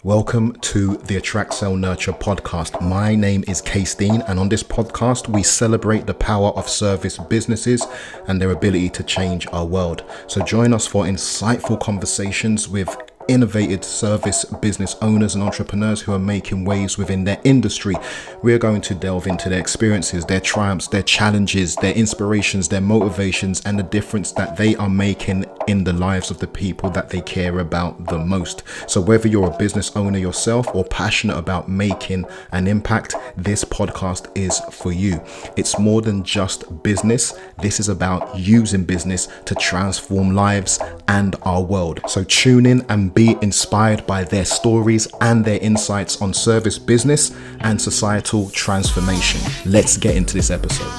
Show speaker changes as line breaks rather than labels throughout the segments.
Welcome to the Attract, Sell, Nurture podcast. My name is Kase Dean, and on this podcast, we celebrate the power of service businesses and their ability to change our world. So join us for insightful conversations with innovative service business owners and entrepreneurs who are making waves within their industry. We are going to delve into their experiences, their triumphs, their challenges, their inspirations, their motivations, and the difference that they are making in the lives of the people that they care about the most. So whether you're a business owner yourself or passionate about making an impact, this podcast is for you. It's more than just business. This is about using business to transform lives and our world. So tune in and be inspired by their stories and their insights on service business and societal transformation. Let's get into this episode.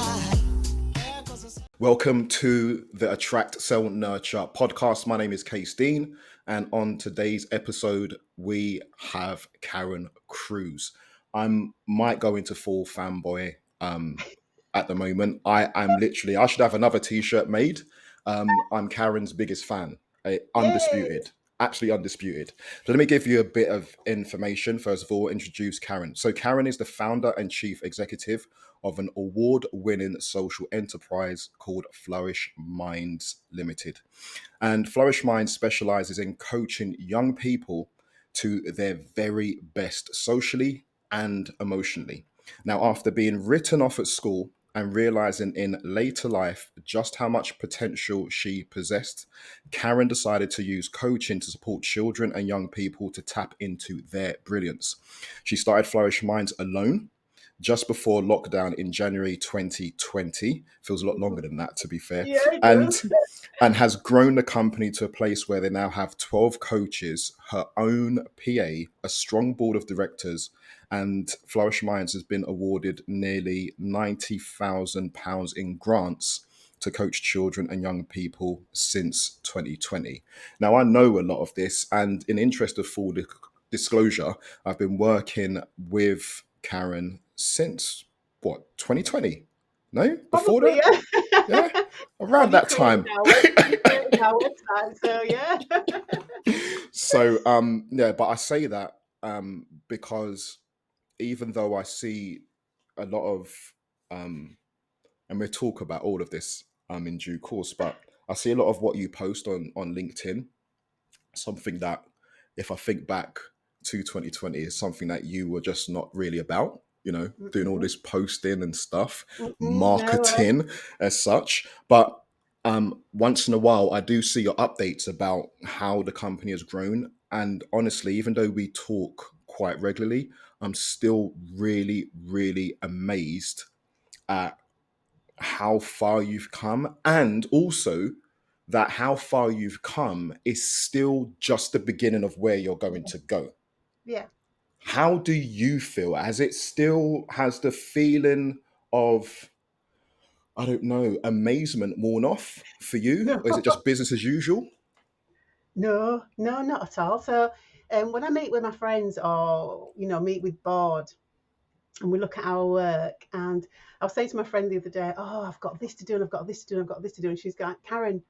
Welcome to the Attract, Sell, Nurture podcast. My name is Kase Dean, and on today's episode, we have Karen Cruz. I might go into full fanboy at the moment. I should have another t-shirt made. I'm Karen's biggest fan,
Yay!
undisputed, absolutely undisputed. So let me give you a bit of information. First of all, introduce Karen. So Karen is the founder and chief executive of an award-winning social enterprise called Flourish Minds Limited. And Flourish Minds specializes in coaching young people to their very best socially and emotionally. Now, after being written off at school and realizing in later life just how much potential she possessed, Karen decided to use coaching to support children and young people to tap into their brilliance. She started Flourish Minds alone just before lockdown in January 2020. Feels a lot longer than that, to be fair.
Yeah, it
And
does.
and has grown the company to a place where they now have 12 coaches, her own PA, a strong board of directors, and Flourish Minds has been awarded nearly £90,000 in grants to coach children and young people since 2020. Now, I know a lot of this, and in interest of full disclosure, I've been working with Karen since what, 2020? No, before
Probably,
that?
yeah.
Yeah,
Well,
around that time.
you created our website, so yeah.
So yeah, but I say that because even though I see a lot of and we'll talk about all of this in due course, but I see a lot of what you post on LinkedIn, something that if I think back to 2020 is something that you were just not really about, doing all
Mm-mm,
this posting and stuff,
no,
marketing as such. But once in a while, I do see your updates about how the company has grown. And honestly, even though we talk quite regularly, I'm still really, really amazed at how far you've come, and also that how far you've come is still just the beginning of where you're going
yeah,
to go.
yeah.
How do you feel? Has it still has the feeling of, I don't know, amazement worn off for you?
No,
Or is it just business as usual?
no, not at all. So, when I meet with my friends or meet with board, and we look at our work, and I was saying to my friend the other day, "Oh, I've got this to do, and I've got this to do, and I've got this to do," and she's going, "Karen,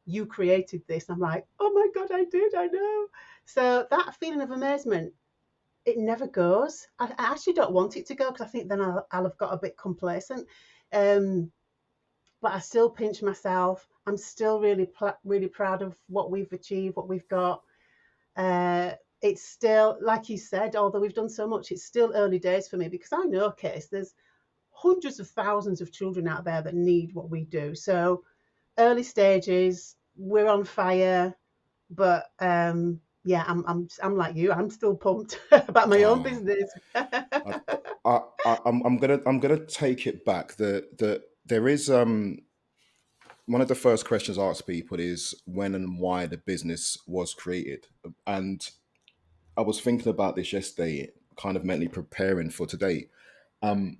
you created this." And I'm like, "Oh my God, I did, I know." So that feeling of amazement, it never goes. I actually don't want it to go because I think then I'll have got a bit complacent. Um, but I still pinch myself. I'm still really proud of what we've achieved, what we've got. Uh, it's still, like you said, although we've done so much, it's still early days for me because I know, Case, there's hundreds of thousands of children out there that need what we do. So early stages, we're on fire, but yeah, I'm like you. I'm still pumped about my own
Oh,
business.
I've, I'm gonna take it back. There is one of the first questions I ask people is when and why the business was created, and I was thinking about this yesterday, kind of mentally preparing for today. Um,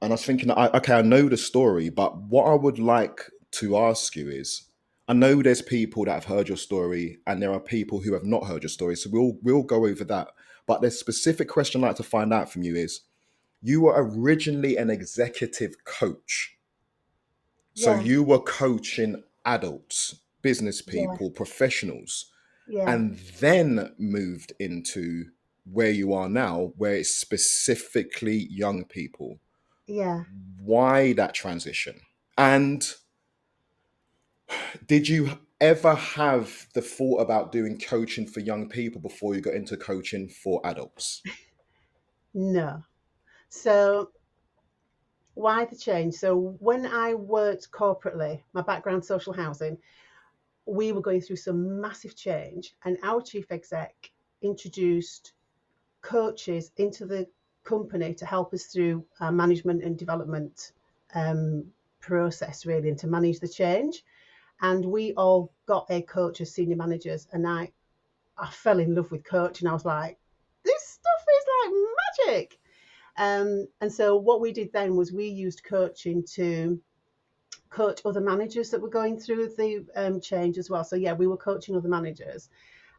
and I was thinking, okay, I know the story, but what I would like to ask you is, I know there's people that have heard your story, and there are people who have not heard your story. So we'll go over that. But the specific question I'd like to find out from you is, you were originally an executive coach, so
Yeah,
you were coaching adults, business
yeah,
people, professionals.
Yeah.
and then moved into where you are now, where it's specifically young people.
Yeah.
Why that transition? And did you ever have the thought about doing coaching for young people before you got into coaching for adults?
No. So why the change? So when I worked corporately, my background social housing, we were going through some massive change, and our chief exec introduced coaches into the company to help us through our management and development um, process, really, and to manage the change. And we all got a coach as senior managers, and I fell in love with coaching. I was like, this stuff is like magic. And so what we did then was we used coaching to coach other managers that were going through the change as well. So yeah, we were coaching other managers,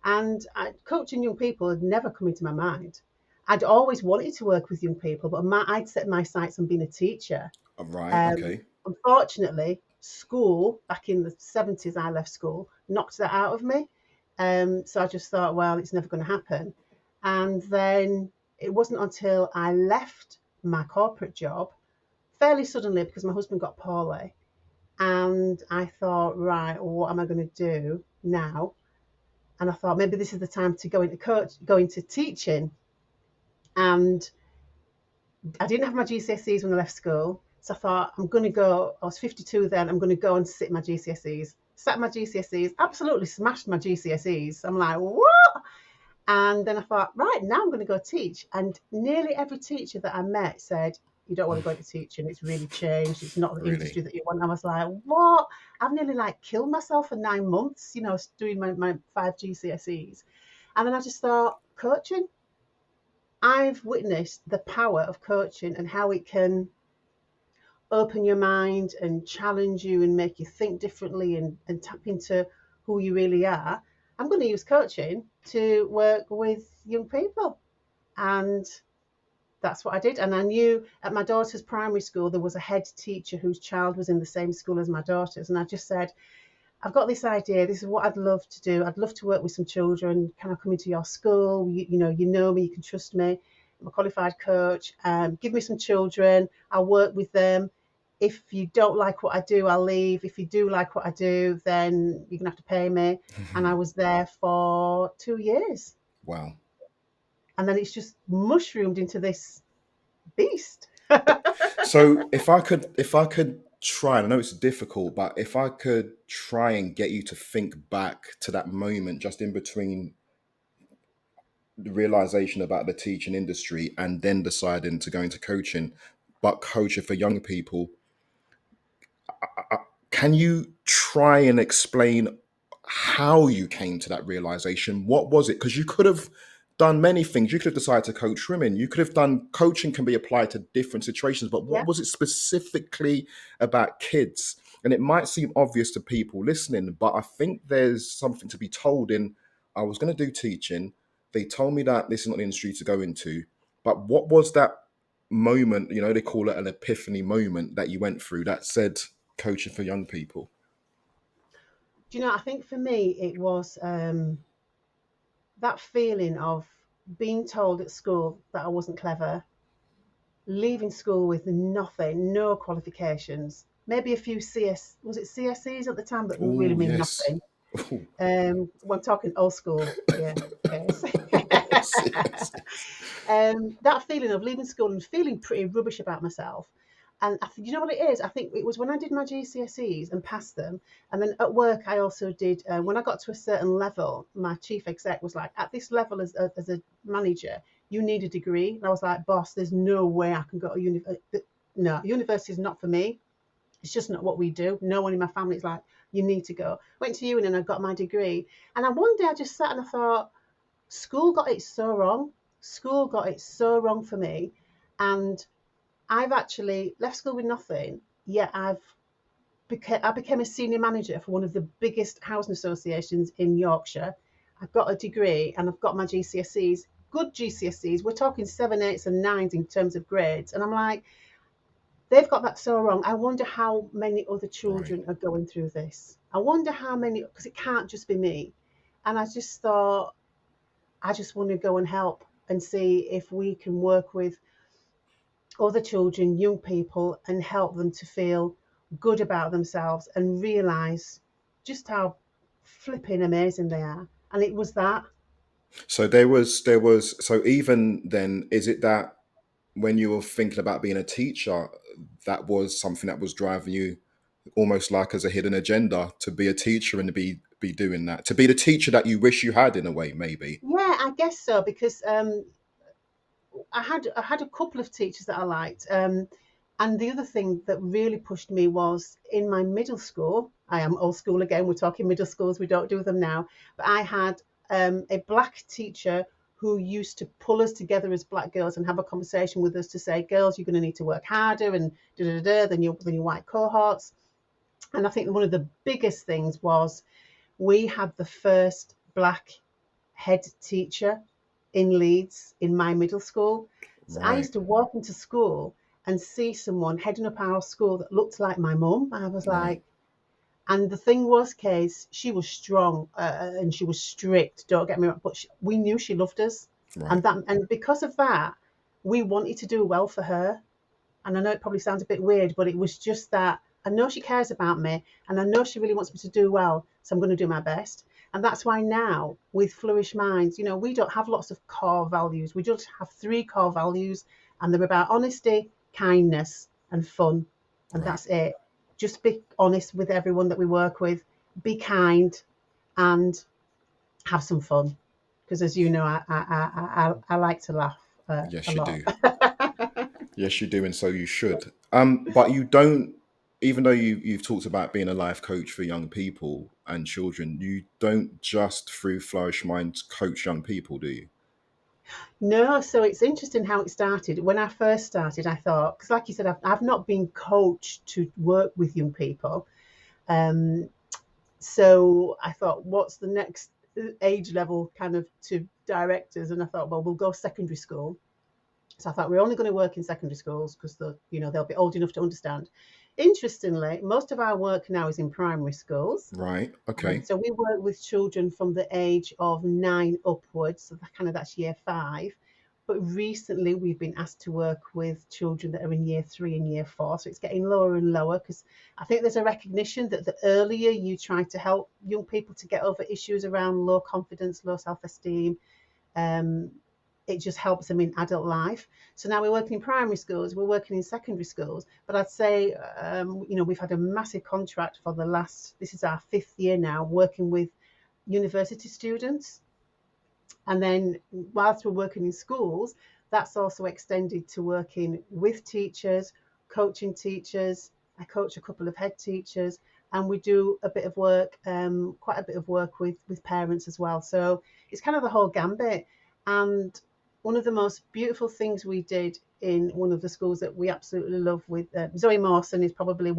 and coaching young people had never come into my mind. I'd always wanted to work with young people, but I'd set my sights on being a teacher.
Right, okay.
Unfortunately, school back in the 70s, I left school, knocked that out of me. So I just thought, well, it's never going to happen. And then it wasn't until I left my corporate job fairly suddenly because my husband got poorly. And I thought, right, what am I going to do now? And I thought maybe this is the time to go into teaching. And I didn't have my GCSEs when I left school. So I thought, I'm going to go, I was 52 then, I'm going to go and sit my GCSEs. Sat my GCSEs, absolutely smashed my GCSEs. I'm like, what? And then I thought, right, now I'm going to go teach. And nearly every teacher that I met said, you don't want to go into teaching. It's really changed. It's not the
Really?
industry that you want. I was like, what? I've nearly like killed myself for 9 months, doing my five GCSEs. And then I just thought, coaching. I've witnessed the power of coaching and how it can open your mind and challenge you and make you think differently and tap into who you really are. I'm going to use coaching to work with young people. And that's what I did. And I knew at my daughter's primary school, there was a head teacher whose child was in the same school as my daughter's. And I just said, I've got this idea. This is what I'd love to do. I'd love to work with some children. Can I come into your school? You know me, you can trust me. I'm a qualified coach. Give me some children. I'll work with them. If you don't like what I do, I'll leave. If you do like what I do, then you're gonna have to pay me. And I was there for 2 years.
Wow.
And then it's just mushroomed into this beast.
So if I could try, and I know it's difficult, but if I could try and get you to think back to that moment just in between the realization about the teaching industry and then deciding to go into coaching, but coaching for young people, can you try and explain how you came to that realization? What was it? Because you could have done many things. You could have decided to coach women. You could have done coaching can be applied to different situations, but
Yeah,
what was it specifically about kids? And it might seem obvious to people listening, but I think there's something to be told in I was going to do teaching. They told me that this is not the industry to go into. But what was that moment, they call it an epiphany moment that you went through that said coaching for young people?
do you know? I think for me it was that feeling of being told at school that I wasn't clever, leaving school with nothing, no qualifications, maybe a few was it CSEs at the time, that really
Oh,
mean
yes.
nothing.
Oh,
When talking old school, yeah, case.
yes, yes, yes.
That feeling of leaving school and feeling pretty rubbish about myself. And you know what it is? I think it was when I did my GCSEs and passed them. And then at work, I also did, when I got to a certain level, my chief exec was like, at this level as a manager, you need a degree. And I was like, boss, there's no way I can go to university. No, university is not for me. It's just not what we do. No one in my family is like, you need to go. Went to uni and I got my degree. And one day I just sat and I thought, school got it so wrong. School got it so wrong for me. And I've actually left school with nothing, yet I became a senior manager for one of the biggest housing associations in Yorkshire. I've got a degree and I've got my GCSEs, good GCSEs. We're talking seven, eights, and nines in terms of grades. And I'm like, they've got that so wrong. I wonder how many other
Right.
children are going through this. I wonder how many, because it can't just be me. And I just thought, I just want to go and help and see if we can work with other children, young people, and help them to feel good about themselves and realize just how flipping amazing they are. And it was that.
So so even then, is it that when you were thinking about being a teacher, that was something that was driving you almost like as a hidden agenda to be a teacher and to be doing that, to be the teacher that you wish you had in a way, maybe?
Yeah, I guess so, because I had a couple of teachers that I liked. And the other thing that really pushed me was in my middle school. I am old school again. We're talking middle schools. We don't do them now. But I had a black teacher who used to pull us together as black girls and have a conversation with us to say, "Girls, you're going to need to work harder and da da da than your white cohorts." And I think one of the biggest things was we had the first black head teacher in Leeds in my middle school. So I
Right,
used to walk into school and see someone heading up our school that looked like my mum. I was
right,
like, and the thing was, Case, she was strong, and she was strict. Don't get me wrong, but we knew she loved us,
right.
and because of that, we wanted to do well for her. And I know it probably sounds a bit weird, but it was just that I know she cares about me and I know she really wants me to do well. So I'm going to do my best. And that's why now with Flourish Minds, we don't have lots of core values. We just have three core values, and they're about honesty, kindness, and fun. And
Right.
that's it. Just be honest with everyone that we work with, be kind, and have some fun. Because as you know, I like to laugh a
Yes, you
lot.
do. Yes, you do, and so you should. But you don't, even though you've talked about being a life coach for young people and children, you don't just through Flourish Minds coach young people, do you?
No, so it's interesting how it started. When I first started, I thought, because like you said, I've not been coached to work with young people. Um, so I thought, what's the next age level kind of to directors? And I thought, well, we'll go secondary school. So I thought we're only going to work in secondary schools because they'll be old enough to understand. Interestingly, most of our work now is in primary schools.
Right. Okay.
So we work with children from the age of 9 upwards, so that's year 5. But recently we've been asked to work with children that are in year 3 and year 4. So it's getting lower and lower because I think there's a recognition that the earlier you try to help young people to get over issues around low confidence, low self-esteem, um, it just helps them in adult life. So now we're working in primary schools, we're working in secondary schools, but I'd say, we've had a massive contract for this is our 5th year now, working with university students. And then whilst we're working in schools, that's also extended to working with teachers, coaching teachers. I coach a couple of head teachers, and we do a bit of work, quite a bit of work with parents as well. So it's kind of the whole gambit. And one of the most beautiful things we did in one of the schools that we absolutely love with Zoe Mawson is probably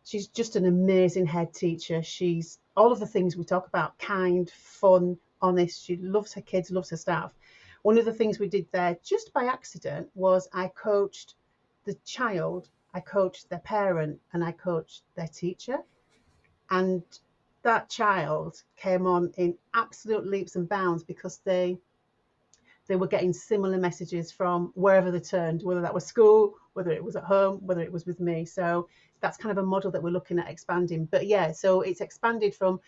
she's just an amazing head teacher. She's all of the things we talk about: kind, fun, honest. She loves her kids, loves her staff. One of the things we did there just by accident was I coached the child, I coached their parent, and I coached their teacher. And that child came on in absolute leaps and bounds because they were getting similar messages from wherever they turned, whether that was school, whether it was at home, whether it was with me. So that's kind of a model that we're looking at expanding. But yeah, so it's expanded from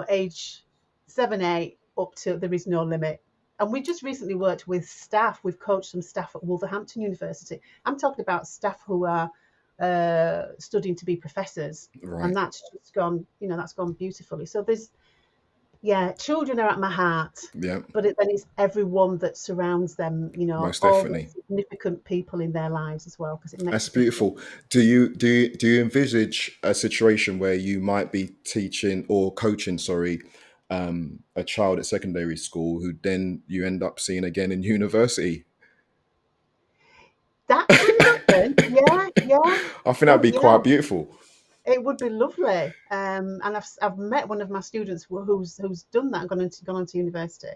age 7, 8 up to there is no limit. And we just recently worked with staff. We've coached some staff at Wolverhampton University. I'm talking about staff who are studying to be professors, and
Right.
that's gone beautifully. So yeah, children are at my heart,
Yeah.
but then it's everyone that surrounds them,
Most
all the
definitely.
significant people in their lives as well, because it makes
That's
a difference.
beautiful. Do you envisage a situation where you might be teaching or coaching, sorry, a child at secondary school who then you end up seeing again in university?
That can happen. Yeah, yeah.
I think that'd
Oh,
be
yeah.
quite beautiful.
It would be lovely. And I've met one of my students who's done that and gone on to university.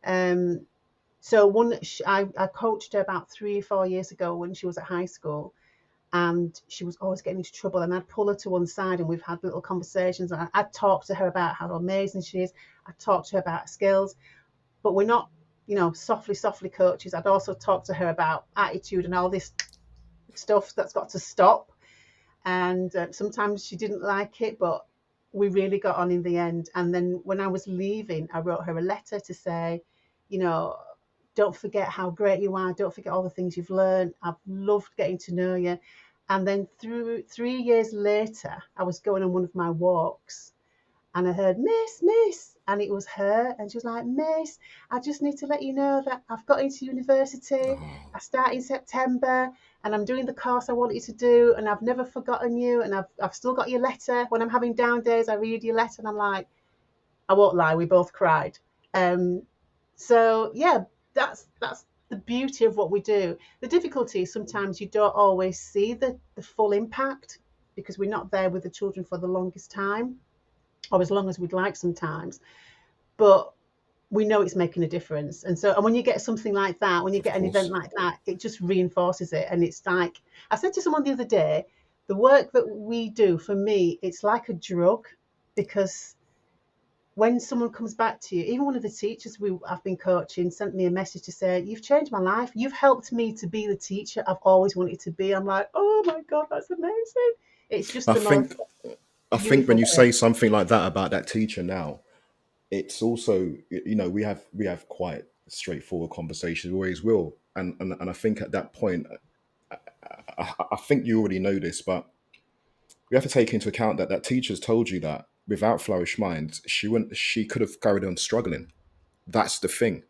Um, so I coached her about 3 or 4 years ago when she was at high school, and she was always getting into trouble, and I'd pull her to one side and we've had little conversations, and I'd talk to her about how amazing she is. I'd talk to her about her skills, but we're not, softly coaches. I'd also talk to her about attitude and all this stuff that's got to stop. And sometimes she didn't like it, but we really got on in the end. And then when I was leaving, I wrote her a letter to say, you know, don't forget how great you are. Don't forget all the things you've learned. I've loved getting to know you. And then through 3 years later, I was going on one of my walks, and I heard, Miss, Miss, and it was her. And she was like, Miss, I just need to let you know that I've got into university.
Oh,
I start in September, and I'm doing the course I wanted to do, and I've never forgotten you, and I've still got your letter. When I'm having down days, I read your letter, and I'm like, I won't lie, we both cried. Um, so yeah, that's the beauty of what we do. The difficulty is sometimes you don't always see the full impact, because we're not there with the children for the longest time, or as long as we'd like sometimes. But we know it's making a difference. And when you get something like that, when you
of
get an event
course.
like that, it just reinforces it. And it's like, I said to someone the other day, the work that we do, for me, it's like a drug, because when someone comes back to you, even one of the teachers I've been coaching sent me a message to say, you've changed my life. You've helped me to be the teacher I've always wanted to be. I'm like, oh my God, that's amazing. It's just
I
the most
think I think when
beautiful
you
thing.
say something like that about that teacher now, it's also, we have quite straightforward conversations, we always will. And I think at that point, I think you already know this, but we have to take into account that that teacher's told you that without Flourish Minds, she could have carried on struggling. That's the thing.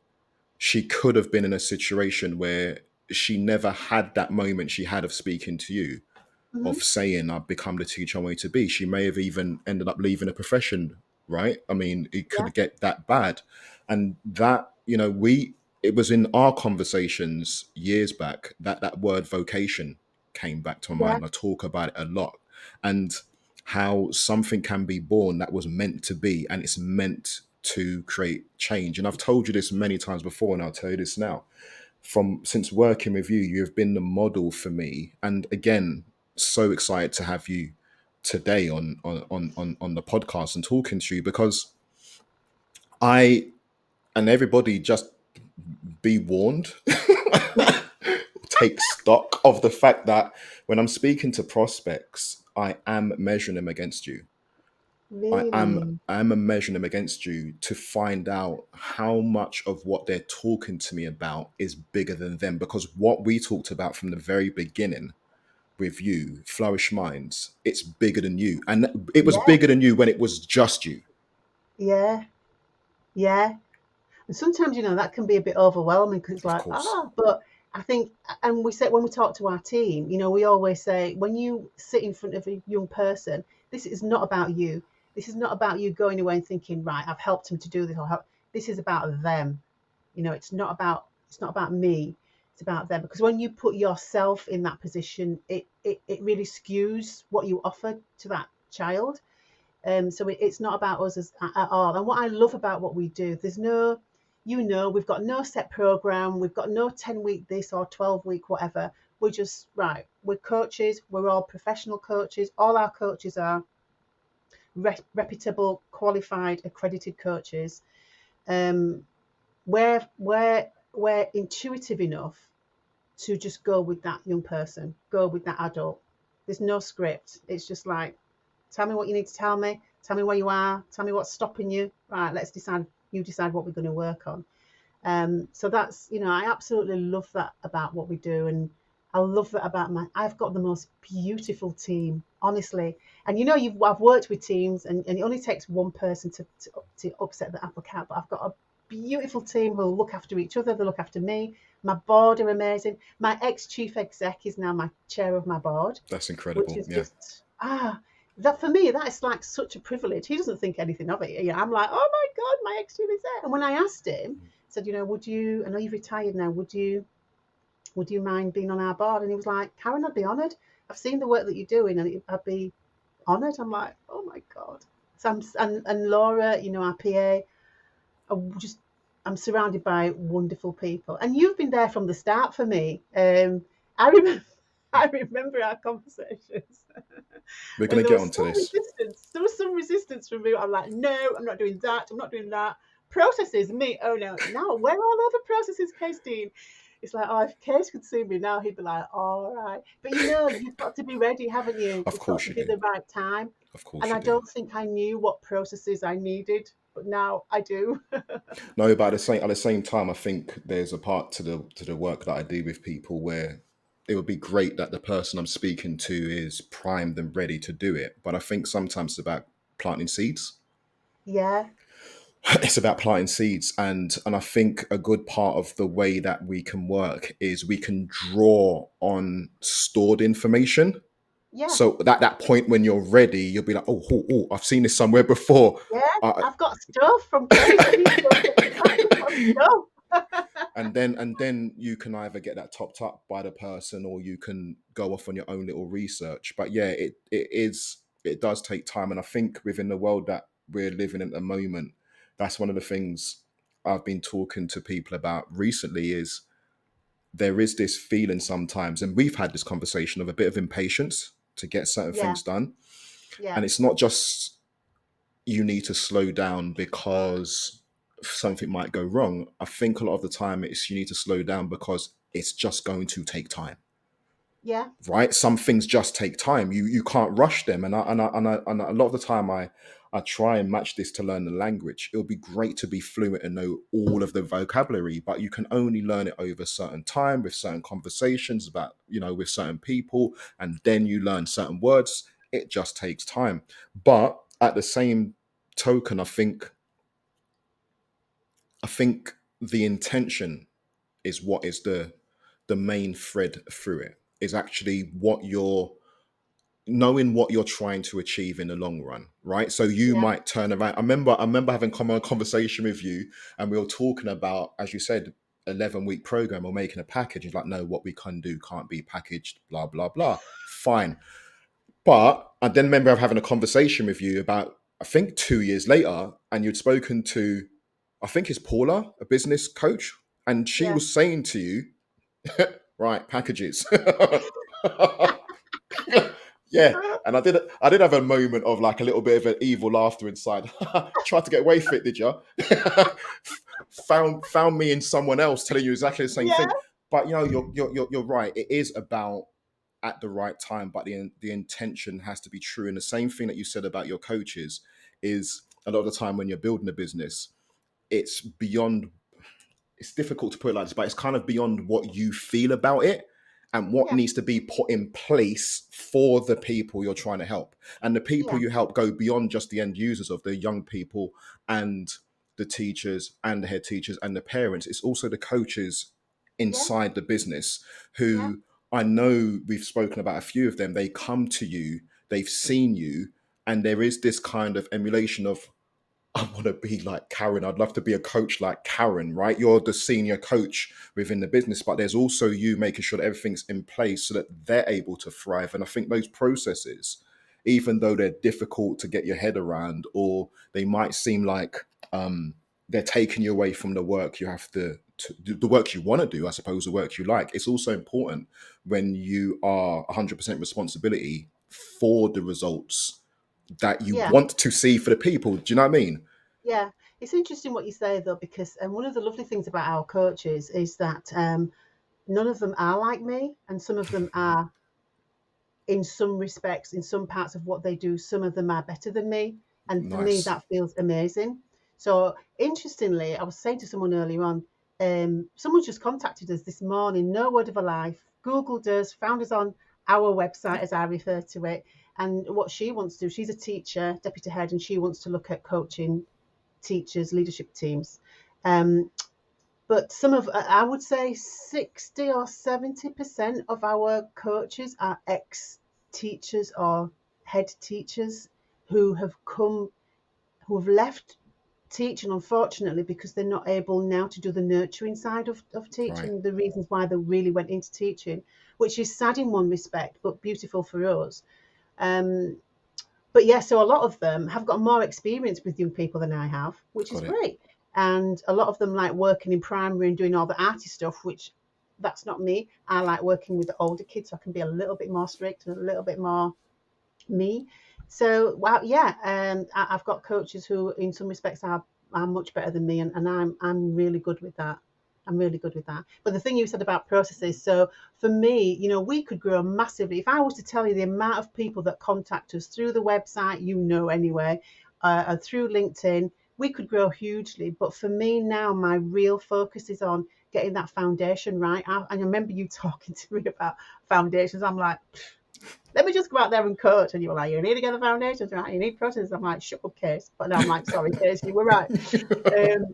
She could have been in a situation where she never had that moment she had of speaking to you,
Hmm.
of saying, I've become the teacher I want to be. She may have even ended up leaving a profession, right? I mean, it
Yeah,
could get that bad. And that, it was in our conversations years back that that word vocation came back to my
yeah,
mind. I talk about it a lot. And how something can be born that was meant to be, and it's meant to create change. And I've told you this many times before, and I'll tell you this now. From since working with you, you have been the model for me. And again, so excited to have you today on the podcast and talking to you, because I and everybody just be warned. Take stock of the fact that when I'm speaking to prospects, I am measuring them against you. I am
really.
I am measuring them against you to find out how much of what they're talking to me about is bigger than them. Because what we talked about from the very beginning with you, Flourish Minds, it's bigger than you. And it was
Yeah,
bigger than you when it was just you,
yeah, yeah. And sometimes, that can be a bit overwhelming, because it's
of
like,
course.
but I think, and we say, when we talk to our team, we always say, when you sit in front of a young person, this is not about you. This is not about you going away and thinking, right, I've helped him to do this, or help. This is about them. It's not about me. It's about them. Because when you put yourself in that position, it really skews what you offer to that child. So it's not about us at all. And what I love about what we do, there's no, we've got no set program. We've got no 10-week this or 12-week whatever. We're just, right, we're coaches. We're all professional coaches. All our coaches are reputable, qualified, accredited coaches. Um, we're intuitive enough to just go with that young person, go with that adult. There's no script. It's just like, tell me what you need to tell me. Tell me where you are. Tell me what's stopping you. Right, let's decide. You decide what we're going to work on. So that's, I absolutely love that about what we do. And I love that about I've got the most beautiful team, honestly. And I've worked with teams, and it only takes one person to upset the apple cart. But I've got a beautiful team who look after each other. They look after me. My board are amazing. My ex-chief exec is now my chair of my board,
That's
which
incredible.
is
Yeah.
just, that for me, that is like such a privilege. He doesn't think anything of it. I'm like, oh my God, my ex-chief exec. And when I asked him, said, would you, I know you've retired now, would you mind being on our board? And he was like, Karen, I'd be honoured. I've seen the work that you're doing, and I'd be honoured. I'm like, oh my God. So and Laura, our PA, just, I'm surrounded by wonderful people. And you've been there from the start for me. I remember I remember our conversations.
We're
And
going to
there
get
was
onto
some
this.
resistance. There was some resistance from me. I'm like, no, I'm not doing that. I'm not doing that. Processes, me, oh no. Now, we're all over processes, Kase Dean. It's like, oh, if Case could see me now, he'd be like, all right. But you've got to be ready, haven't you?
Of
It's got
course
to
you
be
do.
the right time.
Of course
And
you
I
do.
don't think I knew what processes I needed, but now I do.
No, but at the same time, I think there's a part to the work that I do with people where it would be great that the person I'm speaking to is primed and ready to do it. But I think sometimes it's about planting seeds.
Yeah,
It's about planting seeds, and I think a good part of the way that we can work is we can draw on stored information.
yeah,
So that point when you're ready, you'll be like, oh, I've seen this somewhere before.
yeah.
Uh,
I've got stuff from Case that he's got stuff.
and then you can either get that topped up by the person, or you can go off on your own little research. But yeah, it does take time, and I think within the world that we're living in at the moment, that's one of the things I've been talking to people about recently. Is there is this feeling sometimes, and we've had this conversation, of a bit of impatience to get certain
Yeah,
things done.
yeah,
And it's not just you need to slow down because something might go wrong. I think a lot of the time it's you need to slow down because it's just going to take time,
yeah,
right? Some things just take time. You can't rush them, and a lot of the time I try and match this to learn the language. It would be great to be fluent and know all of the vocabulary, but you can only learn it over certain time with certain conversations about with certain people, and then you learn certain words. It just takes time, but at the same token, I think the intention is what is the main thread through it. Is actually what you're knowing what you're trying to achieve in the long run, right? So you
yeah,
might turn around. I remember having a conversation with you, and we were talking about, as you said, 11-week program or making a package. It's like, no, what we can do can't be packaged, blah blah blah. Fine. But I then remember having a conversation with you about, I think 2 years later, and you'd spoken to, I think it's Paula, a business coach, and she
yeah.
was saying to you, right, packages. Yeah, and I did have a moment of like a little bit of an evil laughter inside. Tried to get away from it, did you? Found me in someone else telling you exactly the same
Yeah,
thing. But you're right. It is about at the right time, but the intention has to be true. And the same thing that you said about your coaches is a lot of the time when you're building a business, it's beyond, it's difficult to put it like this, but it's kind of beyond what you feel about it and what
yeah,
needs to be put in place for the people you're trying to help. And the people
yeah,
you help go beyond just the end users of the young people and the teachers and the head teachers and the parents. It's also the coaches
yeah,
inside the business
yeah,
who, I know we've spoken about a few of them. They come to you, they've seen you, and there is this kind of emulation of, I want to be like Karen. I'd love to be a coach like Karen, right? You're the senior coach within the business, but there's also you making sure that everything's in place so that they're able to thrive. And I think those processes, even though they're difficult to get your head around, or they might seem like um, they're taking you away from the work you have to do, the work you want to do, I suppose, the work you like. It's also important when you are 100% responsibility for the results that you
yeah,
want to see for the people. Do you know what I mean?
yeah. It's interesting what you say though, because one of the lovely things about our coaches is that none of them are like me, and some of them are in some respects, in some parts of what they do, some of them are better than me. And for me,
Nice.
that feels amazing. So, interestingly, I was saying to someone earlier on, someone just contacted us this morning, no word of a lie, Googled us, found us on our website, as I refer to it. And what she wants to do, she's a teacher, deputy head, and she wants to look at coaching teachers, leadership teams. Um, but some of, I would say 60 or 70% of our coaches are ex teachers or head teachers who have come, who have left teaching, unfortunately, because they're not able now to do the nurturing side of
Right.
teaching, the reasons why they really went into teaching, which is sad in one respect, but beautiful for us. Um, but yeah, so a lot of them have got more experience with young people than I have, which is
Got it.
great. And a lot of them like working in primary and doing all the arty stuff, which that's not me. I like working with the older kids, so I can be a little bit more strict and a little bit more me. So, well, yeah, I've got coaches who, in some respects, are much better than me, and I'm really good with that. I'm really good with that. But the thing you said about processes, so for me, we could grow massively. If I was to tell you the amount of people that contact us through the website, anyway, through LinkedIn, we could grow hugely. But for me now, my real focus is on getting that foundation right. And I remember you talking to me about foundations. I'm like, let me just go out there and coach. And you were like, you need to get the foundations right. You need processes. I'm like, shut up, Case. But now I'm like, sorry, Case, you were right. Um,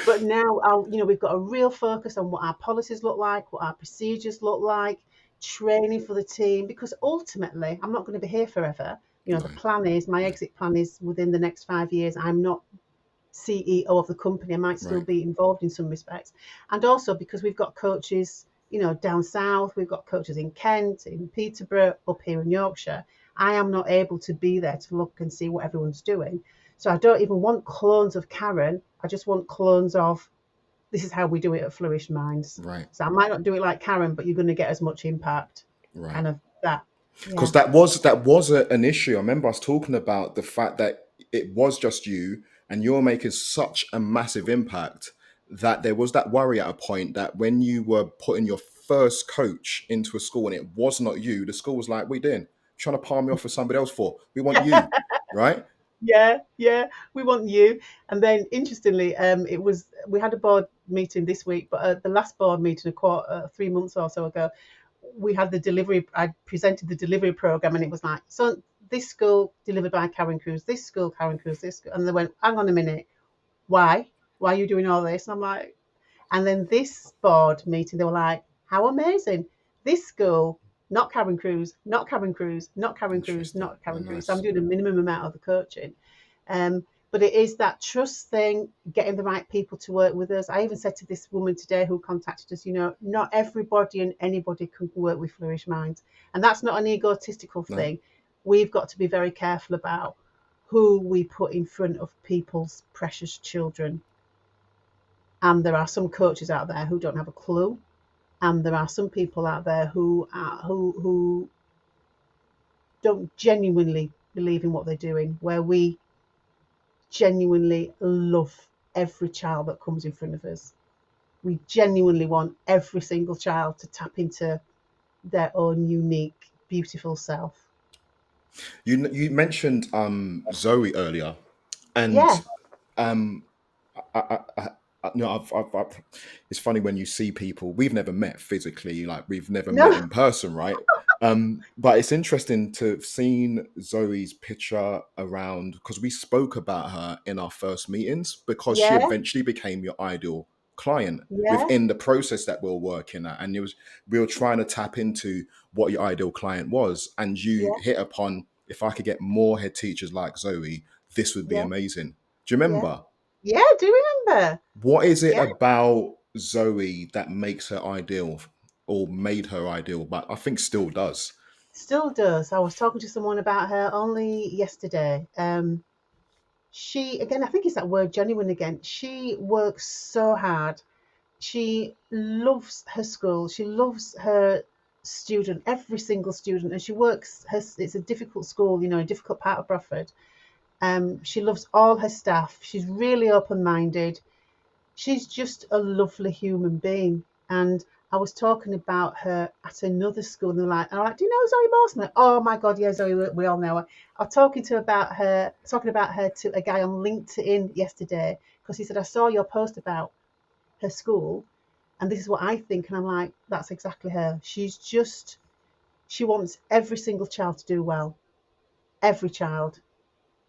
but now, we've got a real focus on what our policies look like, what our procedures look like, training for the team. Because ultimately, I'm not going to be here forever. The
No.
plan is, my exit plan is within the next 5 years. I'm not CEO of the company. I might still
Right.
be involved in some respects. And also because we've got coaches, down south, we've got coaches in Kent, in Peterborough, up here in Yorkshire. I am not able to be there to look and see what everyone's doing. So I don't even want clones of Karen. I just want clones of this is how we do it at Flourish Minds.
Right.
So I might not do it like Karen, but you're going to get as much impact,
Right.
kind of that.
Because
Yeah.
an issue. I remember us talking about the fact that it was just you, and you're making such a massive impact that there was that worry at a point that when you were putting your first coach into a school and it was not you, the school was like, "We doing? Trying to palm me off for somebody else for? We want you, right?"
Yeah, yeah, we want you. And then, interestingly, we had a board meeting this week, but the last board meeting, 3 months or so ago, we had the delivery. I presented the delivery program, and it was like, so this school delivered by Karen Cruz, this school Karen Cruz, this school, and they went, hang on a minute, why? Why are you doing all this? And I'm like, and then this board meeting, they were like, how amazing! This school, not Karen Cruz, not Karen Cruz, not Karen Cruz,
Interesting.
not
Oh,
Karen Cruz. So I'm
nice.
doing a minimum amount of the coaching. But it is that trust thing, getting the right people to work with us. I even said to this woman today who contacted us, not everybody and anybody can work with Flourish Minds. And that's not an egotistical
No.
thing. We've got to be very careful about who we put in front of people's precious children. And there are some coaches out there who don't have a clue. And there are some people out there who don't genuinely believe in what they're doing, where we genuinely love every child that comes in front of us. We genuinely want every single child to tap into their own unique, beautiful self.
You mentioned Zoe earlier, and
Yeah,
um no, it's funny when you see people we've never met physically, like we've never met
no,
in person, right? But it's interesting to have seen Zoe's picture around because we spoke about her in our first meetings because she
yeah,
eventually became your ideal client
yeah,
within the process that we are working at, and we were trying to tap into what your ideal client was, and you
yeah,
hit upon if I could get more head teachers like Zoe, this would be
yeah,
amazing. Do you
yeah,
remember?
yeah. I do remember.
What is it
Yeah,
about Zoe that makes her ideal or made her ideal, but I think still does?
still does. I was talking to someone about her only yesterday. She again, I think it's that word genuine again. She works so hard. She loves her school. She loves her student, every single student, and she works. It's a difficult school, a difficult part of Bradford. She loves all her staff. She's really open-minded. She's just a lovely human being. And I was talking about her at another school, and they're like, do you know Zoe Mawson? Like, oh my God, yeah, Zoe, we all know her. I was talking about her to a guy on LinkedIn yesterday because he said, I saw your post about her school, and this is what I think. And I'm like, that's exactly her. She wants every single child to do well. Every child.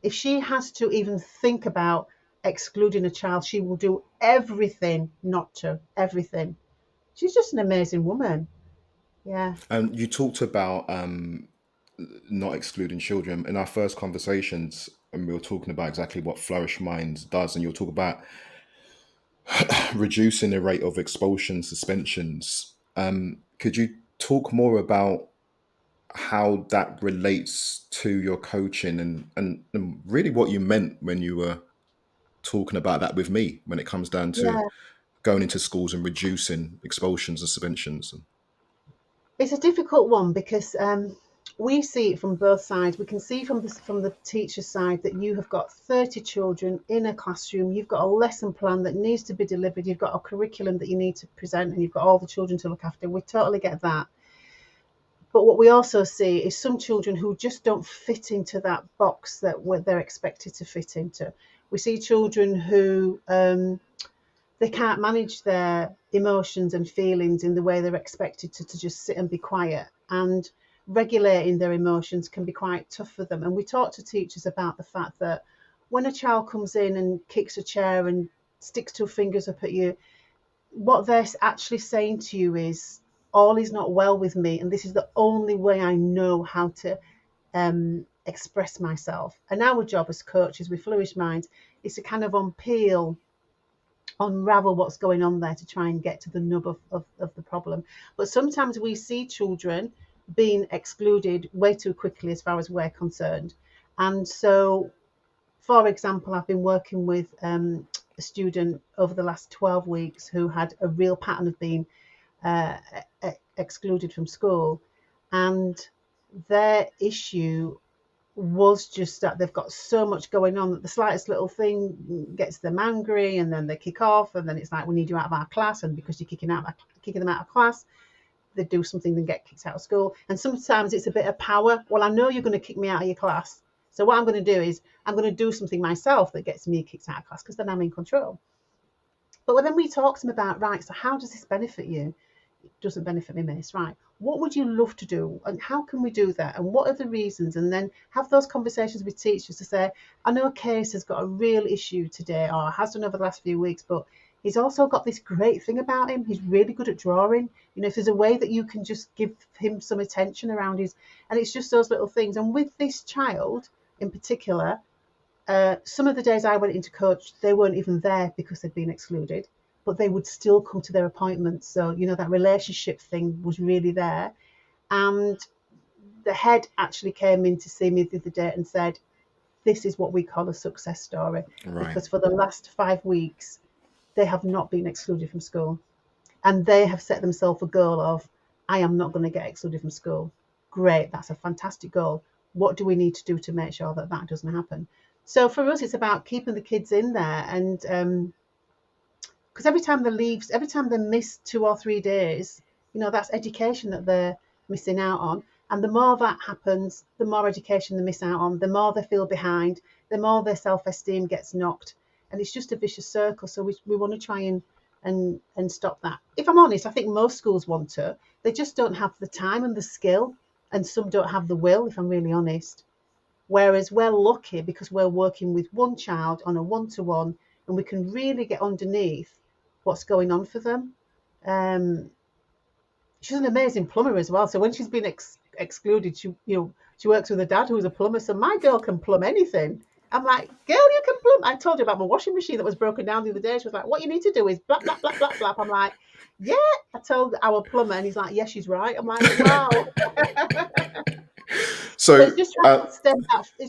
If she has to even think about excluding a child, she will do everything not to. Everything. She's just an amazing woman. Yeah.
And you talked about not excluding children in our first conversations, and we were talking about exactly what Flourish Minds does, and you'll talk about reducing the rate of expulsion suspensions. Could you talk more about how that relates to your coaching and really what you meant when you were talking about that with me when it comes down to
Yeah.
going into schools and reducing expulsions and suspensions?
It's a difficult one because we see it from both sides. We can see from the teacher's side that you have got 30 children in a classroom. You've got a lesson plan that needs to be delivered. You've got a curriculum that you need to present, and you've got all the children to look after. We totally get that. But what we also see is some children who just don't fit into that box that they're expected to fit into. We see children who they can't manage their emotions and feelings in the way they're expected to just sit and be quiet. And regulating their emotions can be quite tough for them. And we talk to teachers about the fact that when a child comes in and kicks a chair and sticks two fingers up at you, what they're actually saying to you is, all is not well with me, and this is the only way I know how to express myself. And our job as coaches with Flourish Minds is to kind of unravel what's going on there to try and get to the nub of the problem. But sometimes we see children being excluded way too quickly as far as we're concerned. And so, for example, I've been working with a student over the last 12 weeks who had a real pattern of being uh, excluded from school. And their issue was just that they've got so much going on that the slightest little thing gets them angry, and then they kick off, and then it's like, we need you out of our class, and because you're kicking them out of class, they do something and get kicked out of school. And sometimes it's a bit of power. Well, I know you're going to kick me out of your class, so what I'm going to do is I'm going to do something myself that gets me kicked out of class, because then I'm in control. But then we talk to them about, right, so how does this benefit you? It doesn't benefit me, miss. Right, what would you love to do, and how can we do that, and what are the reasons? And then have those conversations with teachers to say, I know Kase has got a real issue today, or has done over the last few weeks, but he's also got this great thing about him. He's really good at drawing. If there's a way that you can just give him some attention around his, and it's just those little things. And with this child in particular, some of the days I went into coach, they weren't even there because they'd been excluded, but they would still come to their appointments. So, that relationship thing was really there. And the head actually came in to see me the other day and said, this is what we call a success story.
Right.
Because for the last 5 weeks, they have not been excluded from school. And they have set themselves a goal of, I am not going to get excluded from school. Great, that's a fantastic goal. What do we need to do to make sure that that doesn't happen? So for us, it's about keeping the kids in there. And because every time they miss 2 or 3 days, that's education that they're missing out on. And the more that happens, the more education they miss out on, the more they feel behind, the more their self-esteem gets knocked. And it's just a vicious circle. So we want to try and stop that. If I'm honest, I think most schools want to. They just don't have the time and the skill, and some don't have the will, if I'm really honest. Whereas we're lucky because we're working with one child on a one-to-one, and we can really get underneath what's going on for them. She's an amazing plumber as well. So when she's been excluded, she works with a dad who's a plumber. So my girl can plumb anything. I'm like, girl, you can plumb. I told you about my washing machine that was broken down the other day. She was like, what you need to do is blah, blah, blah, blah, blah. I'm like, yeah. I told our plumber, and he's like, yeah, she's right. I'm like, wow. So it's just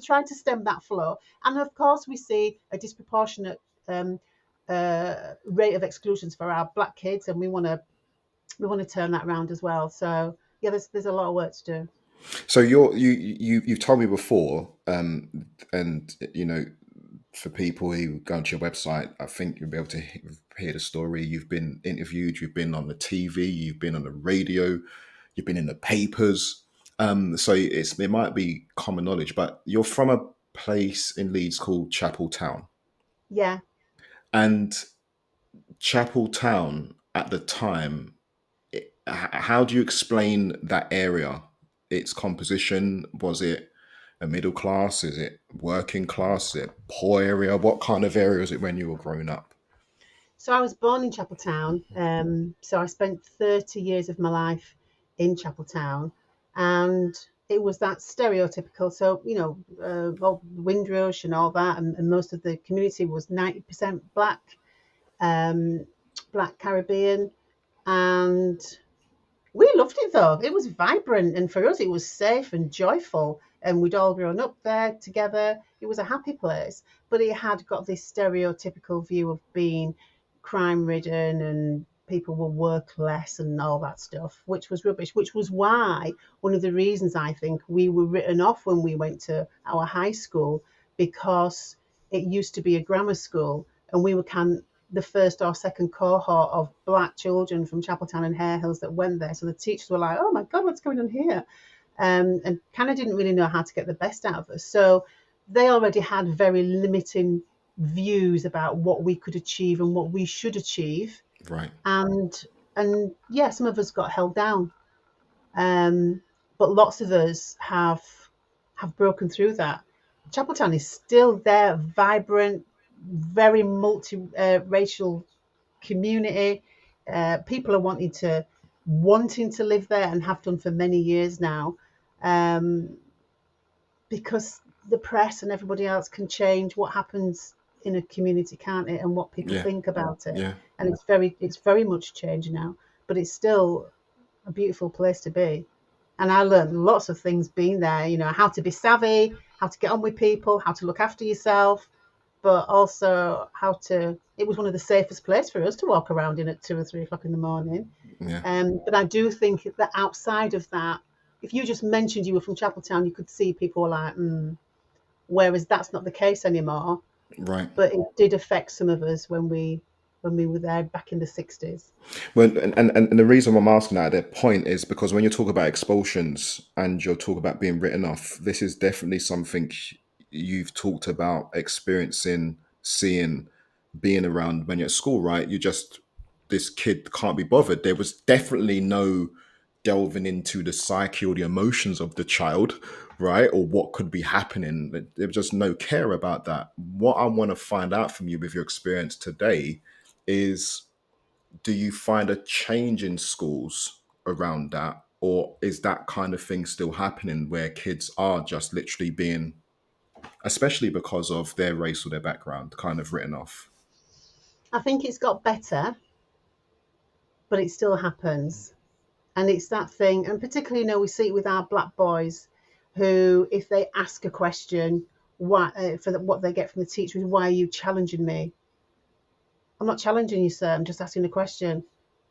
trying to stem that flow. And of course, we see a disproportionate rate of exclusions for our black kids, and we want to turn that around as well. So yeah, there's a lot of work to do.
So you've told me before, and for people who go onto your website, I think you'll be able to hear the story. You've been interviewed, you've been on the TV, you've been on the radio, you've been in the papers. So it might be common knowledge, but you're from a place in Leeds called Chapel Town.
Yeah.
And Chapel Town at the time, how do you explain that area? Its composition? Was it a middle class? Is it working class? Is it poor area? What kind of area is it when you were growing up?
So I was born in Chapeltown. So I spent 30 years of my life in Chapeltown, and it was that stereotypical. So well, Windrush and all that, and most of the community was 90% black, black Caribbean, and we loved it though. It was vibrant, and for us, it was safe and joyful. And we'd all grown up there together. It was a happy place, but it had got this stereotypical view of being crime ridden and people will work less and all that stuff, which was rubbish, which was why one of the reasons I think we were written off when we went to our high school, because it used to be a grammar school and we were the first or second cohort of black children from Chapeltown and Hare Hills that went there. So the teachers were like, oh my God, what's going on here? And kind of didn't really know how to get the best out of us. So they already had very limiting views about what we could achieve and what we should achieve.
Right.
And yeah, some of us got held down, um, but lots of us have broken through that. Chapeltown is still there, vibrant, very multi-racial community. People are wanting to live there and have done for many years now, um, because the press and everybody else can change what happens in a community, can't it? And what people
Yeah.
think about it.
Yeah.
And it's very much changed now, but it's still a beautiful place to be. And I learned lots of things being there, how to be savvy, how to get on with people, how to look after yourself, but also it was one of the safest places for us to walk around in at 2 or 3 o'clock in the morning.
Yeah.
But I do think that outside of that, if you just mentioned you were from Chapeltown, you could see people were like, whereas that's not the case anymore.
Right.
But it did affect some of us when we were there back in the 60s.
Well, and the reason why I'm asking that at that point is because when you talk about expulsions and you're talking about being written off, this is definitely something you've talked about experiencing, seeing, being around when you're at school, right? This kid can't be bothered. There was definitely no delving into the psyche or the emotions of the child, right? Or what could be happening. There was just no care about that. What I want to find out from you with your experience today is, do you find a change in schools around that, or is that kind of thing still happening where kids are just literally being, especially because of their race or their background, kind of written off?
I think it's got better, but it still happens. And it's that thing, and particularly, we see it with our black boys, who, if they ask a question, what they get from the teacher is, why are you challenging me? I'm not challenging you, sir. I'm just asking a question.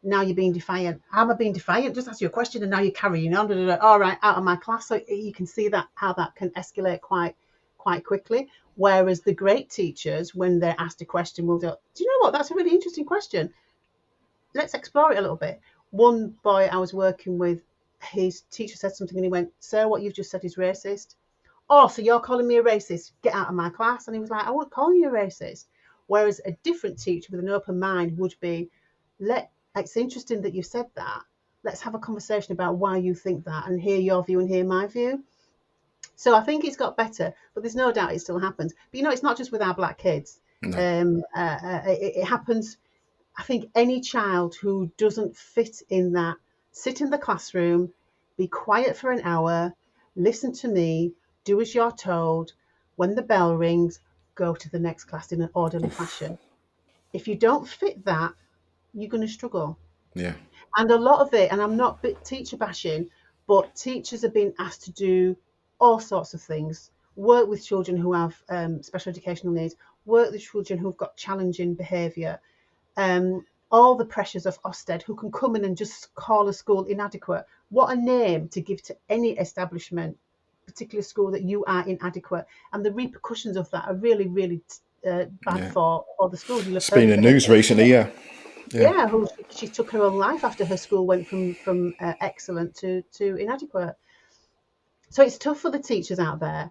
Now you're being defiant. How am I being defiant? Just ask you a question and now you're carrying on. All right, out of my class. So you can see that how that can escalate quite quickly. Whereas the great teachers, when they're asked a question, will go, do you know what? That's a really interesting question. Let's explore it a little bit. One boy I was working with, his teacher said something and he went, sir, what you've just said is racist. Oh, so you're calling me a racist? Get out of my class. And he was like, I won't call you a racist. Whereas a different teacher with an open mind would be, it's interesting that you said that. Let's have a conversation about why you think that and hear your view and hear my view. So I think it's got better, but there's no doubt it still happens. But it's not just with our black kids.
No.
It happens. I think any child who doesn't fit in that, sit in the classroom, be quiet for an hour, listen to me, do as you're told. When the bell rings, go to the next class in an orderly fashion. If you don't fit that, you're going to struggle.
Yeah.
And a lot of it, and I'm not teacher bashing, but teachers are being asked to do all sorts of things. Work with children who have special educational needs, work with children who've got challenging behaviour, all the pressures of Ofsted, who can come in and just call a school inadequate. What a name to give to any establishment, particular school, that you are inadequate. And the repercussions of that are really, really bad
Yeah.
for the school. You'll have
It's been
heard
in
of
the
it.
news recently. Yeah. Yeah.
Yeah, who she took her own life after her school went from excellent to inadequate. So it's tough for the teachers out there.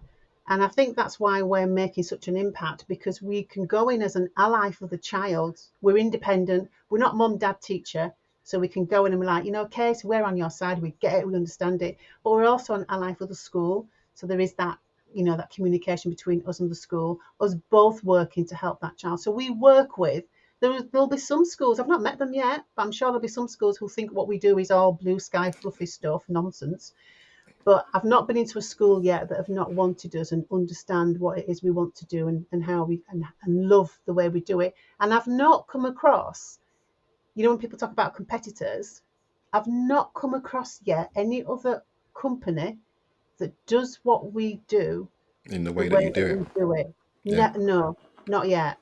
And I think that's why we're making such an impact, because we can go in as an ally for the child. We're independent. We're not mum, dad, teacher. So we can go in and be like, Kase, we're on your side. We get it. We understand it. But we're also an ally for the school. So there is that, that communication between us and the school, us both working to help that child. So we work with, there'll be some schools, I've not met them yet, but I'm sure there'll be some schools who think what we do is all blue sky, fluffy stuff, nonsense. But I've not been into a school yet that have not wanted us and understand what it is we want to do, and how and love the way we do it. And I've not come across, when people talk about competitors, I've not come across yet any other company that does what we do
In the
the
way that
way
you
that
do it.
we do it.
Yeah.
No, not yet.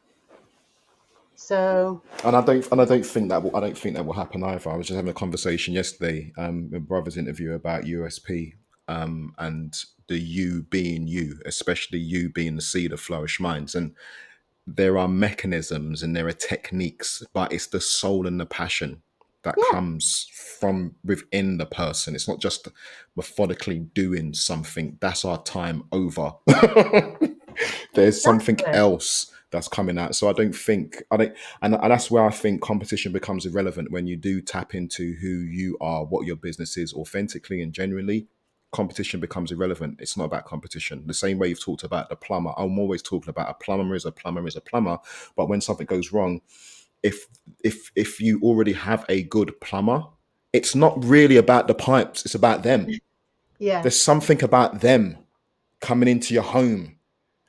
So
And I don't think that will happen either. I was just having a conversation yesterday with brother's interview about USP, and the you being you, especially you being the seed of Flourish Minds. And there are mechanisms and there are techniques, but it's the soul and the passion that
yeah,
comes from within the person. It's not just methodically doing something. That's our time over. There's something
exactly.
else that's coming out. So I don't, and that's where I think competition becomes irrelevant when you do tap into who you are, what your business is authentically and genuinely. Competition becomes irrelevant. It's not about competition. The same way you've talked about the plumber, I'm always talking about a plumber is a plumber is a plumber. But when something goes wrong, if if you already have a good plumber, it's not really about the pipes. It's about them.
Yeah.
There's something about them coming into your home,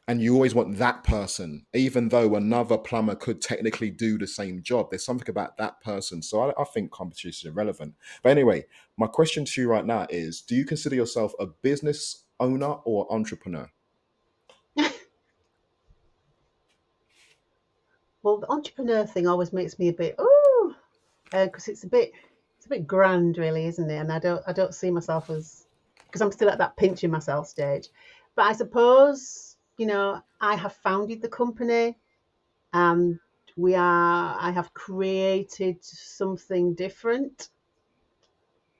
and you always want that person, even though another plumber could technically do the same job. There's something about that person. So I think competition is irrelevant. But anyway, my question to you right now is: do you consider yourself a business owner or entrepreneur?
Well, the entrepreneur thing always makes me a bit oh, because it's a bit grand, really, isn't it? And I don't see myself as, because I'm still at that pinching myself stage. But I suppose, I have founded the company, and I have created something different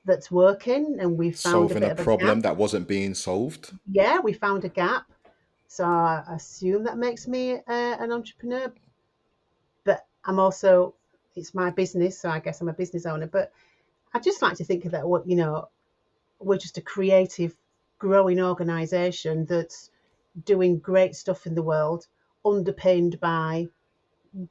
that's working, and we found a
Solving
bit
a
of a gap.
problem that wasn't being solved.
Yeah, we found a gap. So I assume that makes me an entrepreneur, but I'm also, it's my business, so I guess I'm a business owner. But I just like to think of that, we're just a creative, growing organisation that's doing great stuff in the world, underpinned by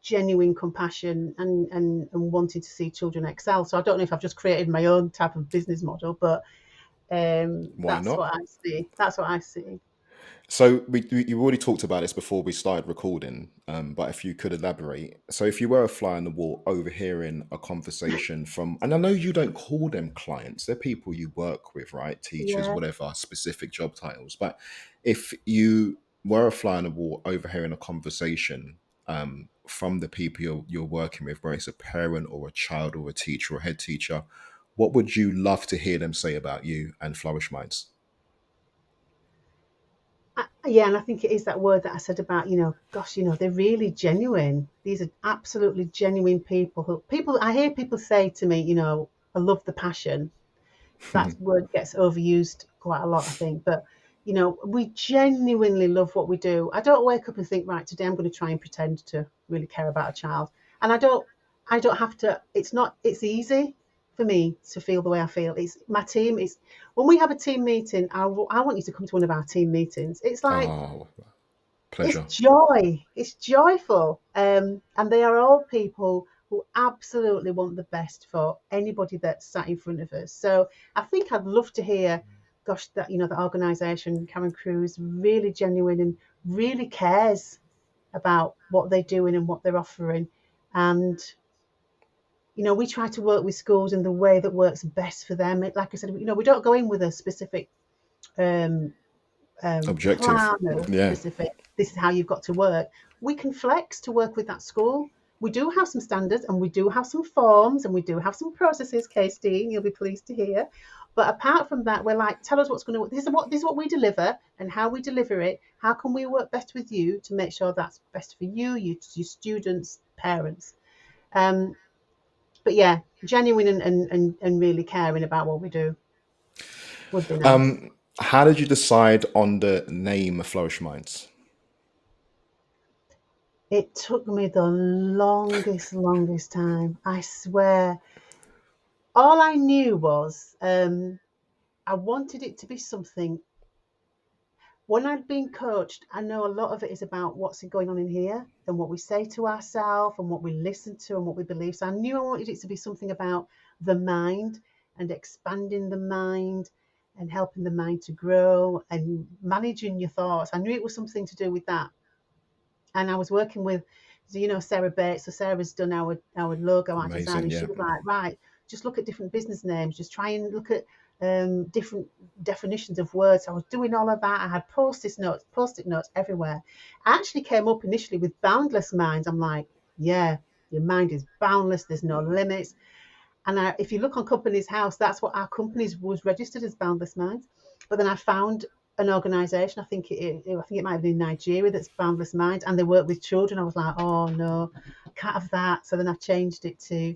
genuine compassion and wanting to see children excel. So I don't know if I've just created my own type of business model, but
Why
that's
not?
what I see. That's what I see.
So you already talked about this before we started recording, but if you could elaborate. So if you were a fly on the wall overhearing a conversation from, and I know you don't call them clients, they're people you work with, right? Teachers,
Yeah.
whatever, specific job titles. But if you were a fly on the wall overhearing a conversation from the people you're working with, whether it's a parent or a child or a teacher or a head teacher, what would you love to hear them say about you and Flourish Minds?
Yeah, and I think it is that word that I said about, gosh, they're really genuine. These are absolutely genuine people I hear people say to me, I love the passion. That word gets overused quite a lot, I think. But, we genuinely love what we do. I don't wake up and think, right, today I'm going to try and pretend to really care about a child. And I don't have to, it's easy for me to feel the way I feel. It's my team. It's when we have a team meeting, I want you to come to one of our team meetings. It's like,
Oh,
it's
pleasure.
joy. It's joyful. And they are all people who absolutely want the best for anybody that's sat in front of us. So I think I'd love to hear, gosh, that the organisation, Karen Cruz, really genuine and really cares about what they're doing and what they're offering. And we try to work with schools in the way that works best for them. Like I said, we don't go in with a specific um,
Objective.
plan or
Yeah.
specific, this is how you've got to work. We can flex to work with that school. We do have some standards, and we do have some forms, and we do have some processes, Kase Dean, you'll be pleased to hear. But apart from that, we're like, tell us what's going to work. This is what we deliver, and how we deliver it. How can we work best with you to make sure that's best for you, your students, parents. Um, but yeah, genuine and really caring about what we do would be nice.
How did you decide on the name Flourish Minds?
It took me the longest time. I swear. All I knew was I wanted it to be something. When I'd been coached, I know a lot of it is about what's going on in here and what we say to ourselves and what we listen to and what we believe. So I knew I wanted it to be something about the mind and expanding the mind and helping the mind to grow and managing your thoughts. I knew it was something to do with that. And I was working with, so Sarah Bates. So Sarah's done our logo, our design,
Amazing.
and she
Yeah.
was like, right, just look at different business names, just try and look at different definitions of words. So I was doing all of that. I had post-it notes everywhere. I actually came up initially with boundless minds. I'm like, yeah. Your mind is boundless. There's no limits. And if you look on Companies House, that's what our companies was registered as Boundless Minds. But then I found an organisation, I think it might have been in Nigeria, that's Boundless Minds, and they work with children. I was like, oh no, can't have that. So then I changed it to,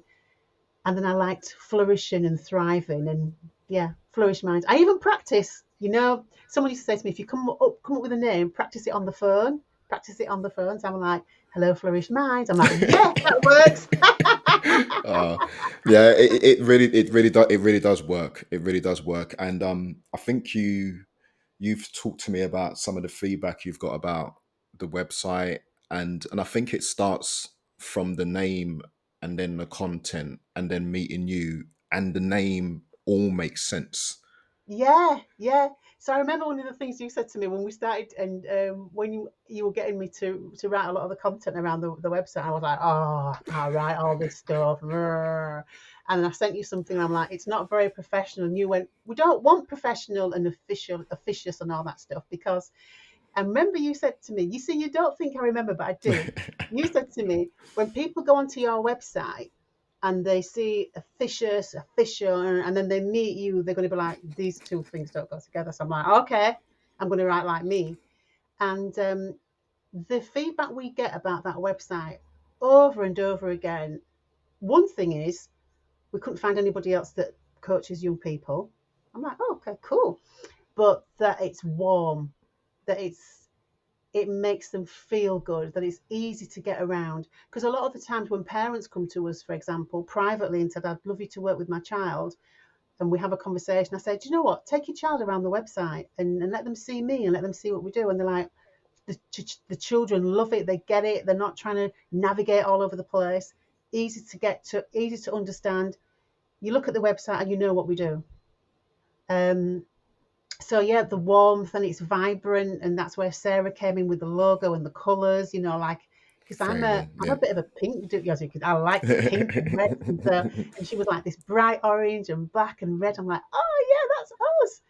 and then I liked flourishing and thriving, and yeah, Flourish Minds. I even practice. Someone used to say to me, if you come up with a name, practice it on the phone. Practice it on the phone. So I'm like, hello, Flourish Minds. I'm like, yes, that works.
uh, yeah, it really does work. It really does work. And I think you've talked to me about some of the feedback you've got about the website, and I think it starts from the name and then the content and then meeting you, and the name all makes sense.
Yeah, yeah. So I remember one of the things you said to me when we started, and when you were getting me to write a lot of the content around the website, I was like, oh, I can't write all this stuff. And then I sent you something, and I'm like, it's not very professional. And you went, we don't want professional and officious and all that stuff, because I remember you said to me, you see, you don't think I remember, but I do. You said to me, when people go onto your website and they see official, and then they meet you, they're going to be like, these two things don't go together. So I'm like, okay, I'm going to write like me. And the feedback we get about that website over and over again, one thing is we couldn't find anybody else that coaches young people. I'm like, oh, okay, cool. But that it's warm, that it makes them feel good, that it's easy to get around. Because a lot of the times when parents come to us, for example, privately and said, I'd love you to work with my child, and we have a conversation, I said, do you know what? Take your child around the website and let them see me and let them see what we do. And they're like, the children love it. They get it. They're not trying to navigate all over the place. Easy to get to, easy to understand. You look at the website and you know what we do. Um, so yeah, the warmth, and it's vibrant, and that's where Sarah came in with the logo and the colours, like, because I'm
Very
a
well,
I'm a
yeah.
bit of a pink dude, as you could, I like pink and red, and she was like this bright orange and black and red. I'm like, oh yeah, that's us.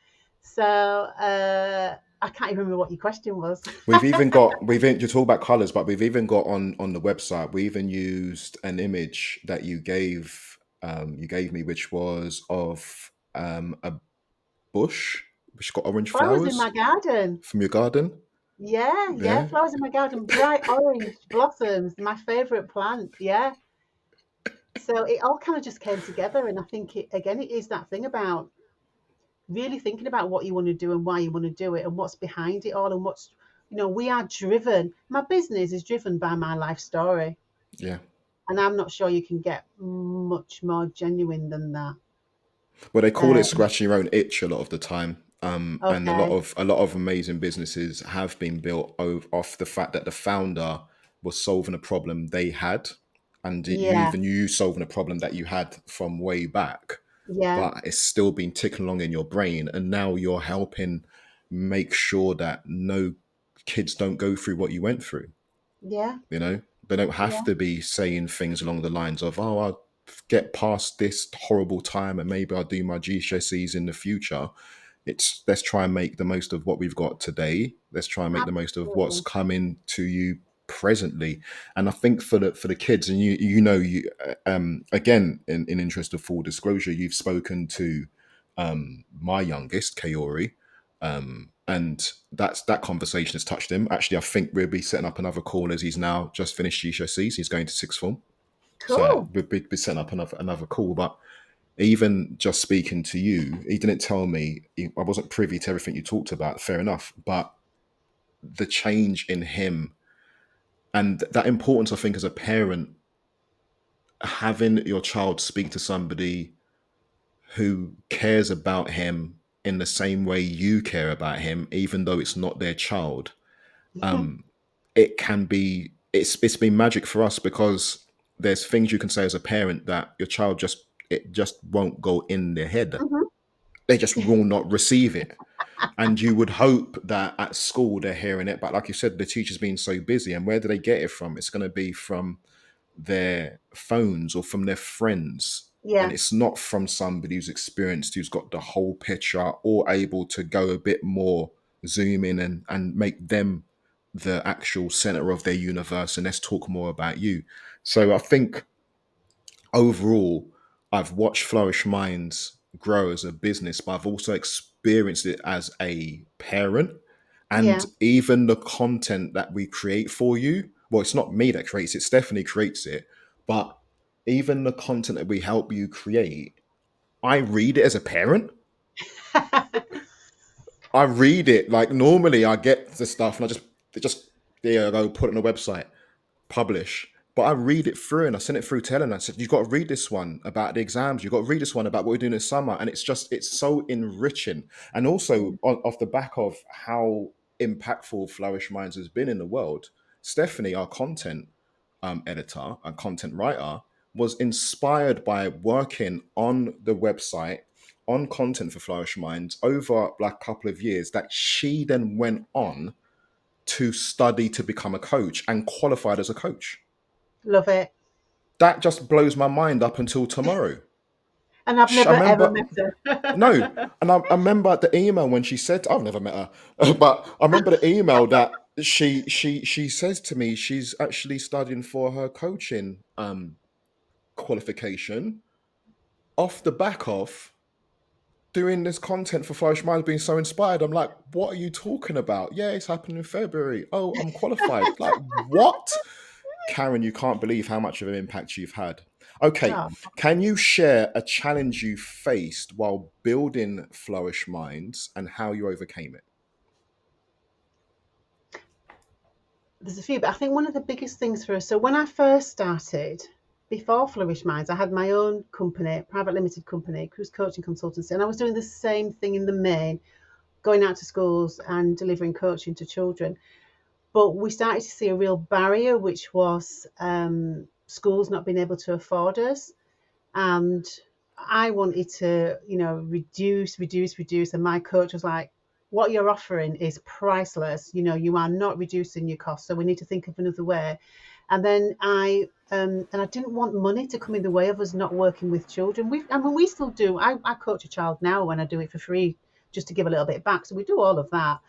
So I can't even remember what your question was.
You talk about colors, but we've even got on the website. We even used an image that you gave me, which was of a bush which got orange
Flowers in
flowers
my garden.
from your garden.
Yeah, yeah,
Yeah,
flowers in my garden, bright orange blossoms, my favourite plant. Yeah. So it all kind of just came together, and I think it is that thing about really thinking about what you want to do and why you want to do it and what's behind it all, and we are driven. My business is driven by my life story,
yeah.
and I'm not sure you can get much more genuine than that.
Well, they call it
Um,
scratching your own itch a lot of the time, and a lot
okay.
of a lot of amazing businesses have been built off the fact that the founder was solving a problem they had, and
Yeah,
you solving a problem that you had from way back,
yeah,
but it's still been ticking along in your brain, and now you're helping make sure that no kids don't go through what you went through.
yeah,
You know, they don't have
yeah,
to be saying things along the lines of, "Oh, I'll get past this horrible time and maybe I'll do my GCSEs in the future." It's let's try and make the most of what we've got today. Let's try and make the most of what's
absolutely.
coming to you presently. And I think for the kids, and again, in interest of full disclosure, you've spoken to my youngest, Kaori, and that conversation has touched him. Actually, I think we'll be setting up another call as he's now just finished GCSEs. He's going to sixth form, so
Cool.
we'll be setting up another call. But even just speaking to you, he didn't tell me. I wasn't privy to everything you talked about. Fair enough, but the change in him and that importance, I think, as a parent, having your child speak to somebody who cares about him in the same way you care about him, even though it's not their child, it can be it's been magic for us because there's things you can say as a parent that your child just won't go in their head.
Mhm.
They just will not receive it. And you would hope that at school they're hearing it, but like you said, the teacher's been so busy, and where do they get it from? It's going to be from their phones or from their friends. And
Yeah,
it's not from somebody who's experienced, who's got the whole picture, or able to go a bit more zoom in and make them the actual center of their universe. And let's talk more about you. So I think overall, I've watched Flourish Minds grow as a business, but I've also experienced it as a parent. And
Yeah.
even the content that we create for you, well, it's not me that creates it, Stephanie creates it, but even the content that we help you create, I read it as a parent. I read it like normally I get the stuff and I just there I go, put it on a website, publish. But I read it through and I sent it through to Helen. I said, you've got to read this one about the exams. You've got to read this one about what we're doing this summer. And it's so enriching. And also off the back of how impactful Flourish Minds has been in the world, Stephanie, our content editor and content writer, was inspired by working on the website on content for Flourish Minds over like a couple of years that she then went on to study to become a coach and qualified as a coach.
Love it.
That just blows my mind up until tomorrow.
And I've
I
never ever
remember,
met
no,
her.
and I remember the email when she said, I've never met her, but I remember the email that she says to me she's actually studying for her coaching qualification off the back of doing this content for Flourish Minds, being so inspired. I'm like, what are you talking about? Yeah, it's happening in February. Oh, I'm qualified. Like, what? Karen, you can't believe how much of an impact you've had. Okay,
Oh,
can you share a challenge you faced while building Flourish Minds and how you overcame it?
there's a few, but I think one of the biggest things for us. So when I first started, before Flourish Minds, I had my own company, private limited company, cruise coaching consultancy, and I was doing the same thing in the main, going out to schools and delivering coaching to children. But we started to see a real barrier, which was schools not being able to afford us. And I wanted to, reduce. And my coach was like, what you're offering is priceless. You are not reducing your costs. So we need to think of another way. And then I didn't want money to come in the way of us not working with children. We still do. I coach a child now when I do it for free, just to give a little bit back. So we do all of that.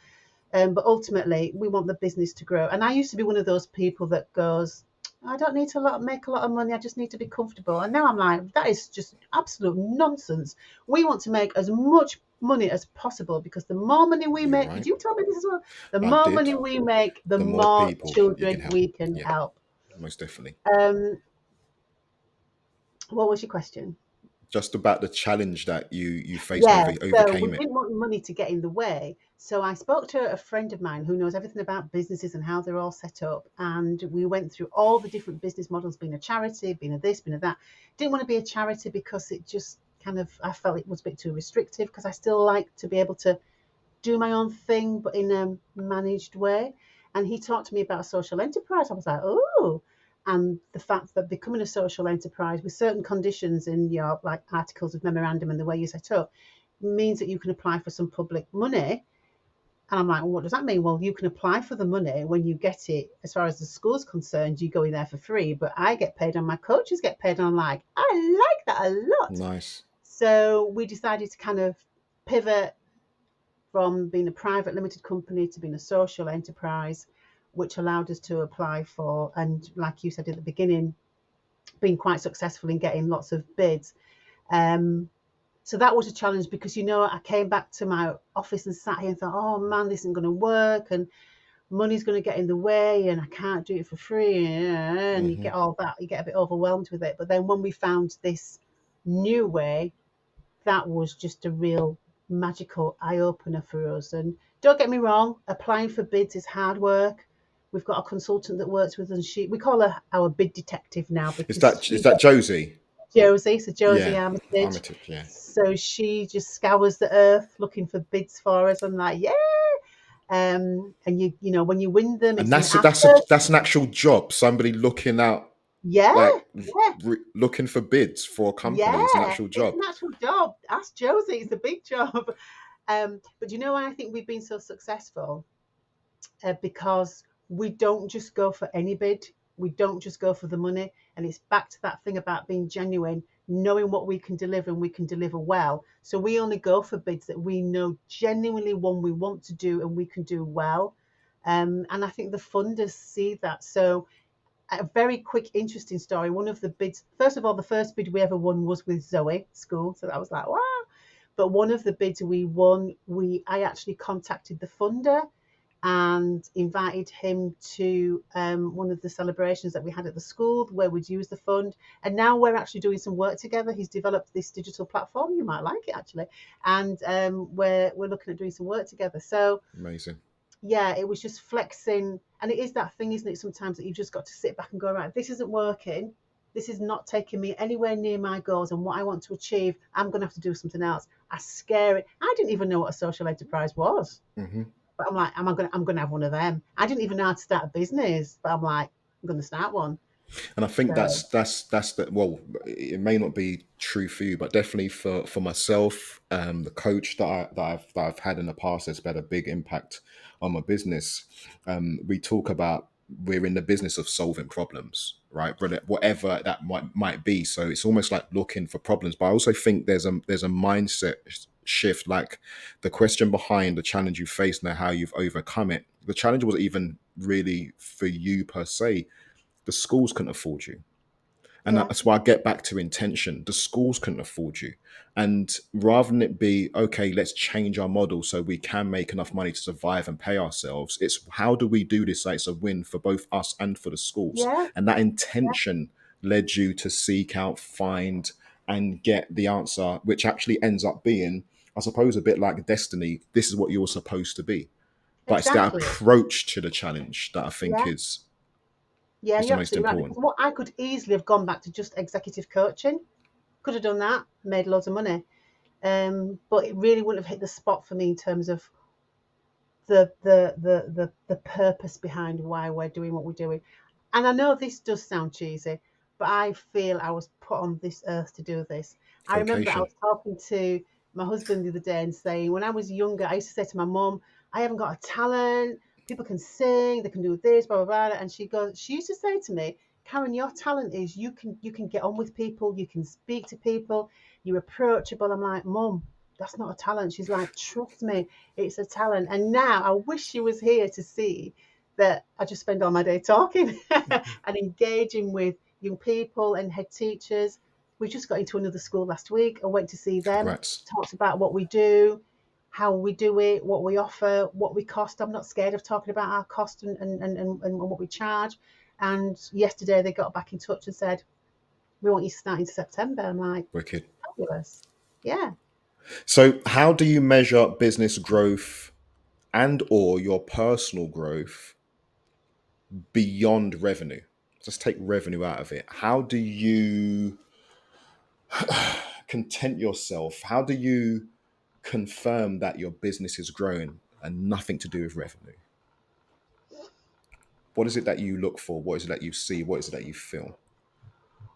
But ultimately, we want the business to grow. And I used to be one of those people that goes, I don't need to make a lot of money. I just need to be comfortable. And now I'm like, that is just absolute nonsense. We want to make as much money as possible because the more money we
You're
make, did
right.
you tell me this as well? The
I
more
did.
money we make, the
The more
more
people you can
children
help.
we can
Yeah,
help.
most definitely.
Um, what was your question?
Just about the challenge that you faced and
Yeah, so we
overcame it.
didn't want money to get in the way. So I spoke to a friend of mine who knows everything about businesses and how they're all set up. And we went through all the different business models, being a charity, being a this, being a that. Didn't want to be a charity because it just kind of, I felt it was a bit too restrictive because I still like to be able to do my own thing, but in a managed way. And he talked to me about social enterprise. I was like, oh, and the fact that becoming a social enterprise with certain conditions in your like articles of memorandum and the way you set up means that you can apply for some public money. And I'm like, well, what does that mean? Well, you can apply for the money when you get it. As far as the school's concerned, you go in there for free, but I get paid and my coaches get paid. And I'm like, I like that a lot.
Nice.
So we decided to kind of pivot from being a private limited company to being a social enterprise, which allowed us to apply for, and like you said at the beginning, being quite successful in getting lots of bids. Um, so that was a challenge because I came back to my office and sat here and thought, oh man, this isn't going to work, and money's going to get in the way, and I can't do it for free, and you
Hmm.
get all that, you get a bit overwhelmed with it. But then when we found this new way, that was just a real magical eye opener for us. And don't get me wrong, applying for bids is hard work. We've got a consultant that works with us. We call her our bid detective now
Is
because
that is that Josie?
Josie, so Josie
Yeah,
Armitage.
Armitage. Yeah.
So she just scours the earth looking for bids for us. I'm like, yeah. And when you win them,
And
it's an
that's an actual job. Somebody looking out
yeah,
like
yeah,
looking for bids for a company is an
yeah.
actual
It's
job.
an actual job. Ask Josie, it's a big job. But why I think we've been so successful? Because we don't just go for any bid. We don't just go for the money. And it's back to that thing about being genuine, knowing what we can deliver and we can deliver well. So we only go for bids that we know genuinely one we want to do and we can do well. And I think the funders see that. So a very quick, interesting story. One of the bids, first of all, the first bid we ever won was with Zoe School. So that was like, wow. But one of the bids we won, I actually contacted the funder and invited him to one of the celebrations that we had at the school where we'd use the fund. And now we're actually doing some work together. He's developed this digital platform. You might like it actually, and we're looking at doing some work together. So
Amazing.
yeah, it was just flexing. And it is that thing, isn't it, sometimes that you've just got to sit back and go, right, this isn't working. This is not taking me anywhere near my goals and what I want to achieve. I'm going to have to do something else. I scare it. I didn't even know what a social enterprise was.
Mm-hmm.
But I'm like, I'm gonna have one of them. I didn't even know how to start a business, but I'm like, I'm gonna start one.
And I think
So
that's the, well, it may not be true for you, but definitely for myself, the coach that I've had in the past has had a big impact on my business. We talk about we're in the business of solving problems, right? Whatever that might be. So it's almost like looking for problems. But I also think there's a mindset shift, like the question behind the challenge you face and how you've overcome it. The challenge wasn't even really for you per se. The schools couldn't afford you. And
yeah,
that's why I get back to intention. The schools couldn't afford you. And rather than it be, okay, let's change our model so we can make enough money to survive and pay ourselves, it's how do we do this so it's a win for both us and for the schools?
yeah,
And that intention led you to seek out, find, and get the answer, which actually ends up being, I suppose, a bit like destiny. This is what you're supposed to be. But it's that
exactly.
approach to the challenge that I think
Yeah, yeah,
is the
you're
most
absolutely right. Because
important.
what I could easily have gone back to just executive coaching, could have done that, made loads of money. But it really wouldn't have hit the spot for me in terms of the purpose behind why we're doing what we're doing. And I know this does sound cheesy, but I feel I was put on this earth to do this. I remember I
Vocation.
was talking to my husband the other day and saying, when I was younger, I used to say to my mum, I haven't got a talent. People can sing, they can do this, blah, blah, blah. And she used to say to me, Karen, your talent is you can get on with people, you can speak to people, you're approachable. I'm like, Mum, that's not a talent. She's like, trust me, it's a talent. And now I wish she was here to see that I just spend all my day talking and engaging with young people and head teachers. We just got into another school last week. I went to see them,
Congrats.
talked about what we do, how we do it, what we offer, what we cost. I'm not scared of talking about our cost and what we charge. And yesterday they got back in touch and said, we want you to start in September. I'm like,
Wicked.
fabulous. Yeah.
So, how do you measure business growth and or your personal growth beyond revenue? Just take revenue out of it. How do you content yourself? How do you confirm that your business is growing and nothing to do with revenue? What is it that you look for? What is it that you see? What is it that you feel?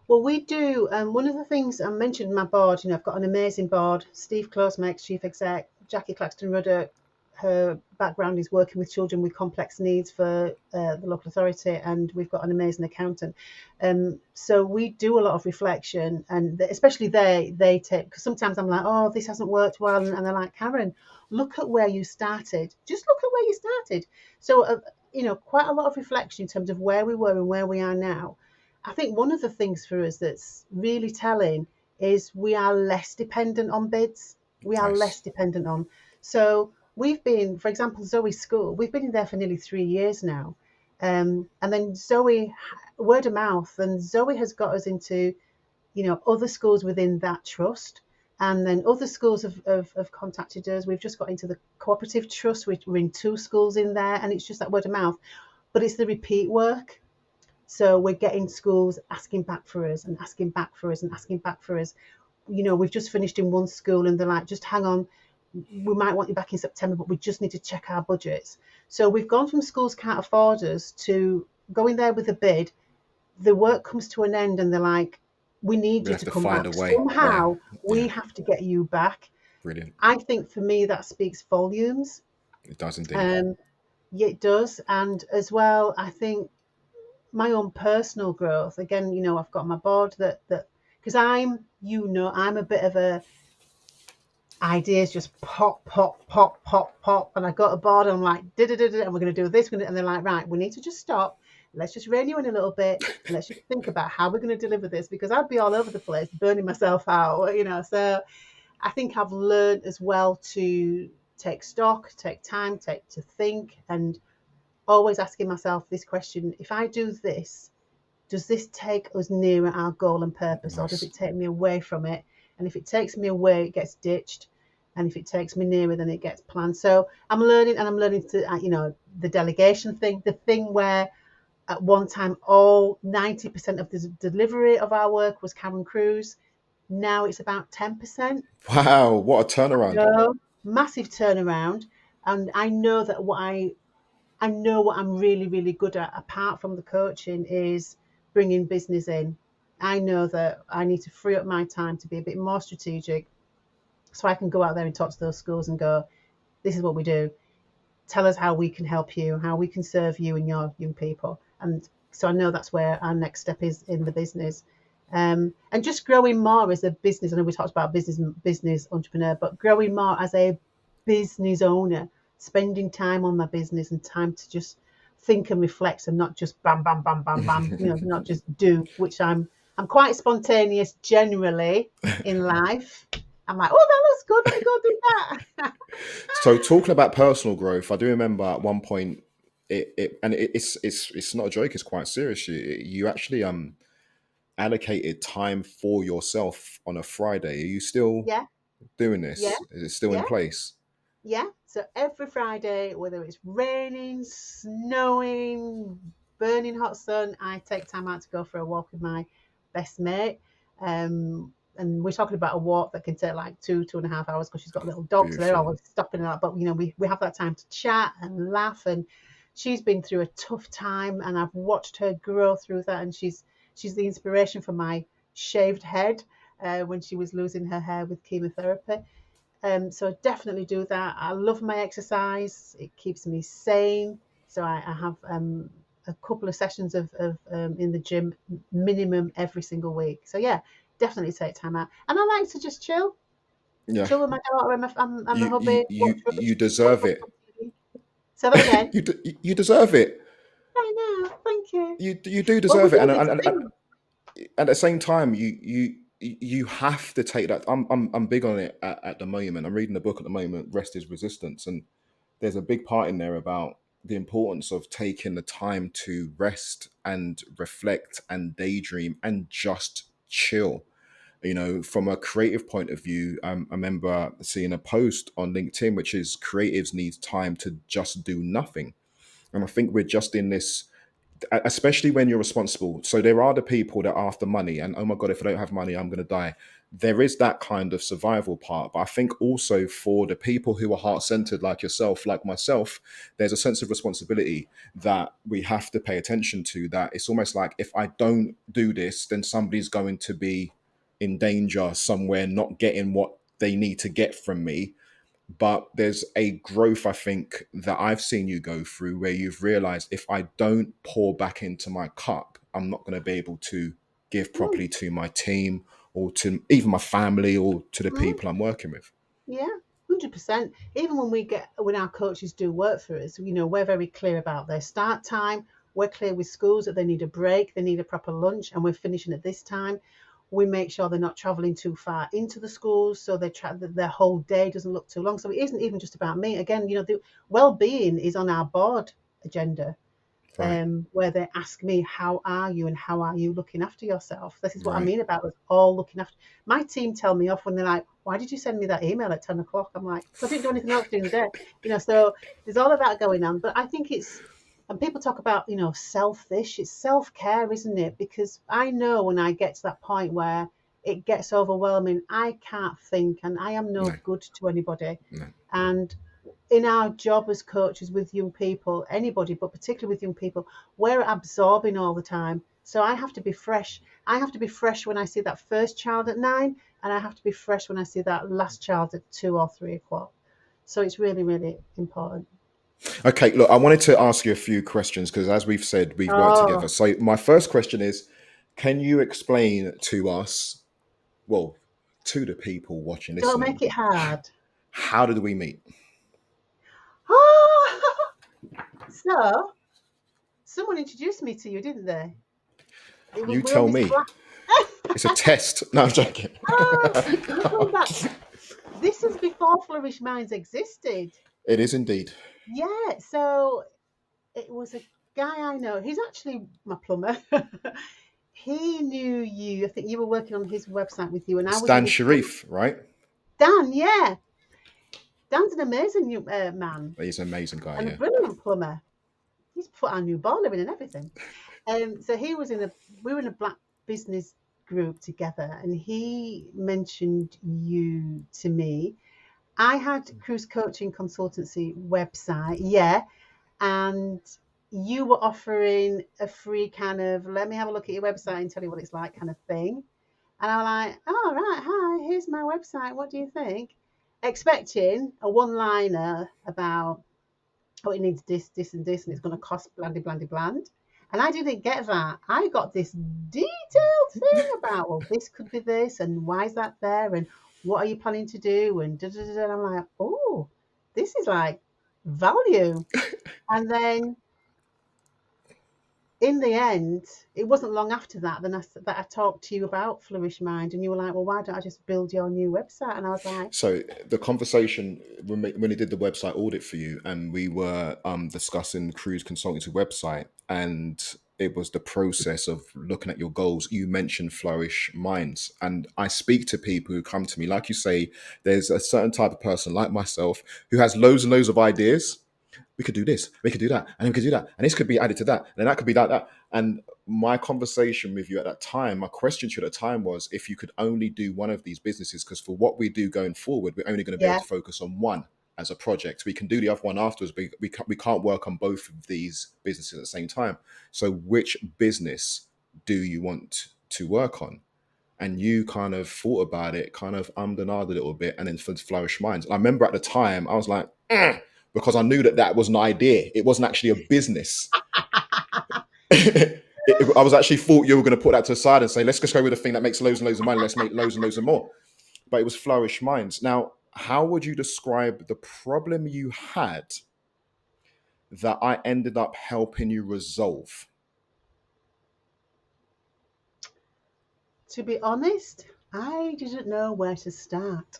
Well, we do. One of the things I mentioned in my board, I've got an amazing board. Steve Close makes chief exec. Jackie Claxton Rudder, her background is working with children with complex needs for the local authority, and we've got an amazing accountant. So we do a lot of reflection, and especially they take, because sometimes I'm like, oh, this hasn't worked well, and they're like, Karen, look at where you started. Just look at where you started. So, quite a lot of reflection in terms of where we were and where we are now. I think one of the things for us that's really telling is we are less dependent on bids. We are less
Nice.
dependent on. So we've been, for example, Zoe's school, we've been in there for nearly 3 years now. And then Zoe, word of mouth, and Zoe has got us into, other schools within that trust. And then other schools have contacted us. We've just got into the cooperative trust. We're in 2 schools in there, and it's just that word of mouth. But it's the repeat work. So we're getting schools asking back for us and asking back for us and asking back for us. We've just finished in one school and they're like, just hang on, we might want you back in September, but we just need to check our budgets. So we've gone from schools can't afford us to going there with a bid. The work comes to an end and they're like, we need
We
you
have
to
to
come
find a
back.
way. Yeah.
Somehow we
Yeah.
have to get you back.
Brilliant.
I think for me that speaks volumes.
It does indeed.
Um, yeah, it does. And as well, I think my own personal growth again, I've got my board that because I'm a bit of a ideas just pop pop pop pop pop, and I got a board and I'm like, and we're going to do this, and they're like, right, we need to just stop let's just rein you in a little bit and let's just think about how we're going to deliver this, because I'd be all over the place, burning myself out, So I think I've learned as well to take stock, take time, take to think, and always asking myself this question: if I do this, does this take us nearer our goal and purpose, or does
Nice.
it take me away from it? And if it takes me away, it gets ditched. And if it takes me nearer, then it gets planned. So I'm learning, and I'm learning to, the delegation thing, the thing where at one time all 90% of the delivery of our work was Karen Cruz. Now it's about 10%.
Wow, what a turnaround.
No, massive turnaround. And I know what I'm really, really good at, apart from the coaching, is bringing business in. I know that I need to free up my time to be a bit more strategic so I can go out there and talk to those schools and go, this is what we do. Tell us how we can help you, how we can serve you and your young people. And so I know that's where our next step is in the business. And just growing more as a business. I know we talked about business entrepreneur, but growing more as a business owner, spending time on my business and time to just think and reflect, and not just bam, bam, bam, bam, bam. Not just do. Which I'm quite spontaneous generally in life. I'm like, oh, that looks good. Let me go do that.
So talking about personal growth, I do remember at one point it's not a joke, it's quite serious. You actually allocated time for yourself on a Friday. Are you still
Yeah,
doing
yeah,
this? Is it still in
yeah.
place?
Yeah, so every Friday, whether it's raining, snowing, burning hot sun, I take time out to go for a walk with my best mate. And we're talking about a walk that can take like 2.5 hours, because she's got a little dog, so they're
Beautiful.
always stopping and that. But we have that time to chat and laugh. And she's been through a tough time, and I've watched her grow through that. And she's the inspiration for my shaved head when she was losing her hair with chemotherapy. So definitely do that. I love my exercise. It keeps me sane. So I have a couple of sessions of in the gym minimum every single week. So yeah, definitely take time out. And I like to just
Yeah.
chill with my daughter and my
You
hubby.
you
Watch
deserve it.
some TV. Say that again.
You deserve it.
I know. Thank you.
You do
Well, we
deserve it,
do
and
this thing.
at the same time, you have to take that. I'm big on it at the moment. I'm reading a book at the moment, Rest is Resistance, and there's a big part in there about the importance of taking the time to rest and reflect and daydream and just chill. From a creative point of view, I remember seeing a post on LinkedIn which is creatives need time to just do nothing. And I think we're just in this, especially when you're responsible. So there are the people that are after money, and oh my god, if I don't have money, I'm going to die. There is that kind of survival part, but I think also for the people who are heart centered, like yourself, like myself, there's a sense of responsibility that we have to pay attention to. That it's almost like if I don't do this, then somebody's going to be in danger somewhere, not getting what they need to get from me. But there's a growth, I think, that I've seen you go through where you've realized if I don't pour back into my cup, I'm not going to be able to give
Mm,
properly to my team or to even my family or to the
mm.
people I'm working with.
Yeah, 100%. Even when our coaches do work for us, we're very clear about their start time. We're clear with schools that they need a break, they need a proper lunch, and we're finishing at this time. We make sure they're not traveling too far into the schools, so that their whole day doesn't look too long. So it isn't even just about me. Again, the well-being is on our board agenda,
Right,
where they ask me, how are you and how are you looking after yourself? This is what I
right.
mean about us all looking after. My team tell me off when they're like, why did you send me that email at 10 o'clock? I'm like, because I didn't do anything else during the day. So there's all of that going on. But I think and people talk about, selfish, it's self-care, isn't it? Because I know when I get to that point where it gets overwhelming, I can't think, and I am no
No,
good to anybody.
no.
And in our job as coaches with young people, anybody, but particularly with young people, we're absorbing all the time. So I have to be fresh. I have to be fresh when I see that first child at 9, and I have to be fresh when I see that last child at 2 or 3 o'clock. So it's really, really important.
Okay, look, I wanted to ask you a few questions because, as we've said, we've worked together.
Oh,
So, my first question is, can you explain to us, well, to the people watching,
don't make
listening,
it hard.
how did we meet?
Oh, so Someone introduced me to you, didn't they?
You
We're on
tell
this
me.
black.
It's a test. No, I'm joking.
Oh, we're going back. This is before Flourish Minds existed.
It is indeed.
Yeah, so it was a guy I know. He's actually my plumber. He knew you. I think you were working on his website with you, and I
It's
was in
Dan
his group.
Sharif, right?
Dan, yeah. Dan's an amazing man
He's an amazing guy,
and a
yeah.
brilliant plumber. He's put our new boiler in and everything. So he was in a we were in a black business group together, and he mentioned you to me. I had cruise coaching consultancy website, yeah, and you were offering a free kind of let me have a look at your website and tell you what it's like kind of thing. And I'm like, oh right, hi, here's my website. What do you think? Expecting a one-liner about oh, it needs this, this, and this, and it's going to cost blandy, blandy, bland. And I didn't get that. I got this detailed thing about, well, this could be this, and why is that there, and what are you planning to do, and da da da. And I'm like, oh, this is like value. And then in the end, it wasn't long after that that I talked to you about Flourish Mind, and you were like, well, why don't I just build your new website? And I was like,
So the conversation when he did the website audit for you, and we were discussing the cruise consultancy website, and it was the process of looking at your goals. You mentioned Flourish Minds, and I speak to people who come to me, like you say, there's a certain type of person like myself who has loads and loads of ideas. We could do this, we could do that, and then we could do that, and this could be added to that, and then that could be that. And my conversation with you at that time, my question to you at the time was if you could only do one of these businesses, because for what we do going forward, we're only going to be able
yeah,
to focus on one as a project. We can do the other one afterwards, but we can't work on both of these businesses at the same time. So which business do you want to work on? And you kind of thought about it, kind of ummed and ahed a little bit, and then Flourish Minds. And I remember at the time, I was like, because I knew that that was an idea. It wasn't actually a business. I was actually thought you were going to put that to the side and say, let's just go with the thing that makes loads and loads of money. Let's make loads and loads of more. But it was Flourish Minds. Now, how would you describe the problem you had that I ended up helping you resolve?
to be honest, I didn't know where to start.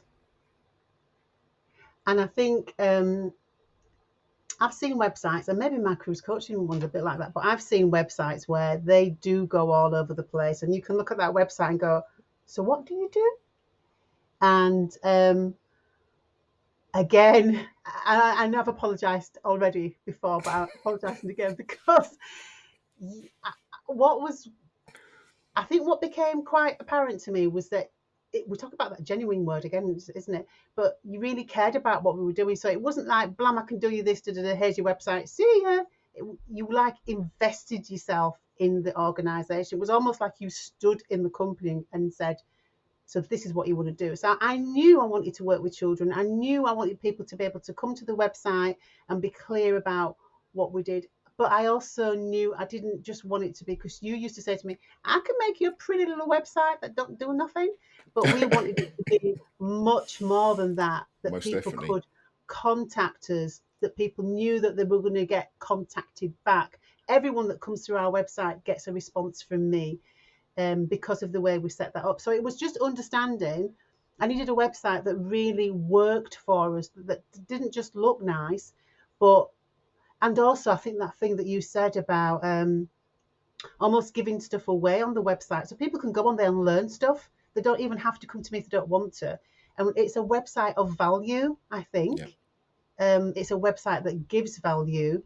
And I think I've seen websites, and maybe my cruise coaching one's a bit like that, but I've seen websites where they do go all over the place, and you can look at that website and go, so what do you do? And again, I know I've apologised already before, but I'm apologising again because what was I think what became quite apparent to me was that we talk about that genuine word again, isn't it? But you really cared about what we were doing. So it wasn't like, blam, I can do you this, da, da, da, here's your website, see ya. You like invested yourself in the organization. It was almost like you stood in the company and said, so this is what you want to do. So I knew I wanted to work with children. I knew I wanted people to be able to come to the website and be clear about what we did. But I also knew I didn't just want it to be, because you used to say to me, I can make you a pretty little website that don't do nothing. But we wanted it to be much more than that, that
Most
people
definitely.
could contact us, that people knew that they were going to get contacted back. Everyone that comes through our website gets a response from me, because of the way we set that up. So it was just understanding I needed a website that really worked for us, that didn't just look nice, but and also I think that thing that you said about almost giving stuff away on the website, so people can go on there and learn stuff. They don't even have to come to me if they don't want to. And it's a website of value, I
Yeah.
think. It's a website that gives value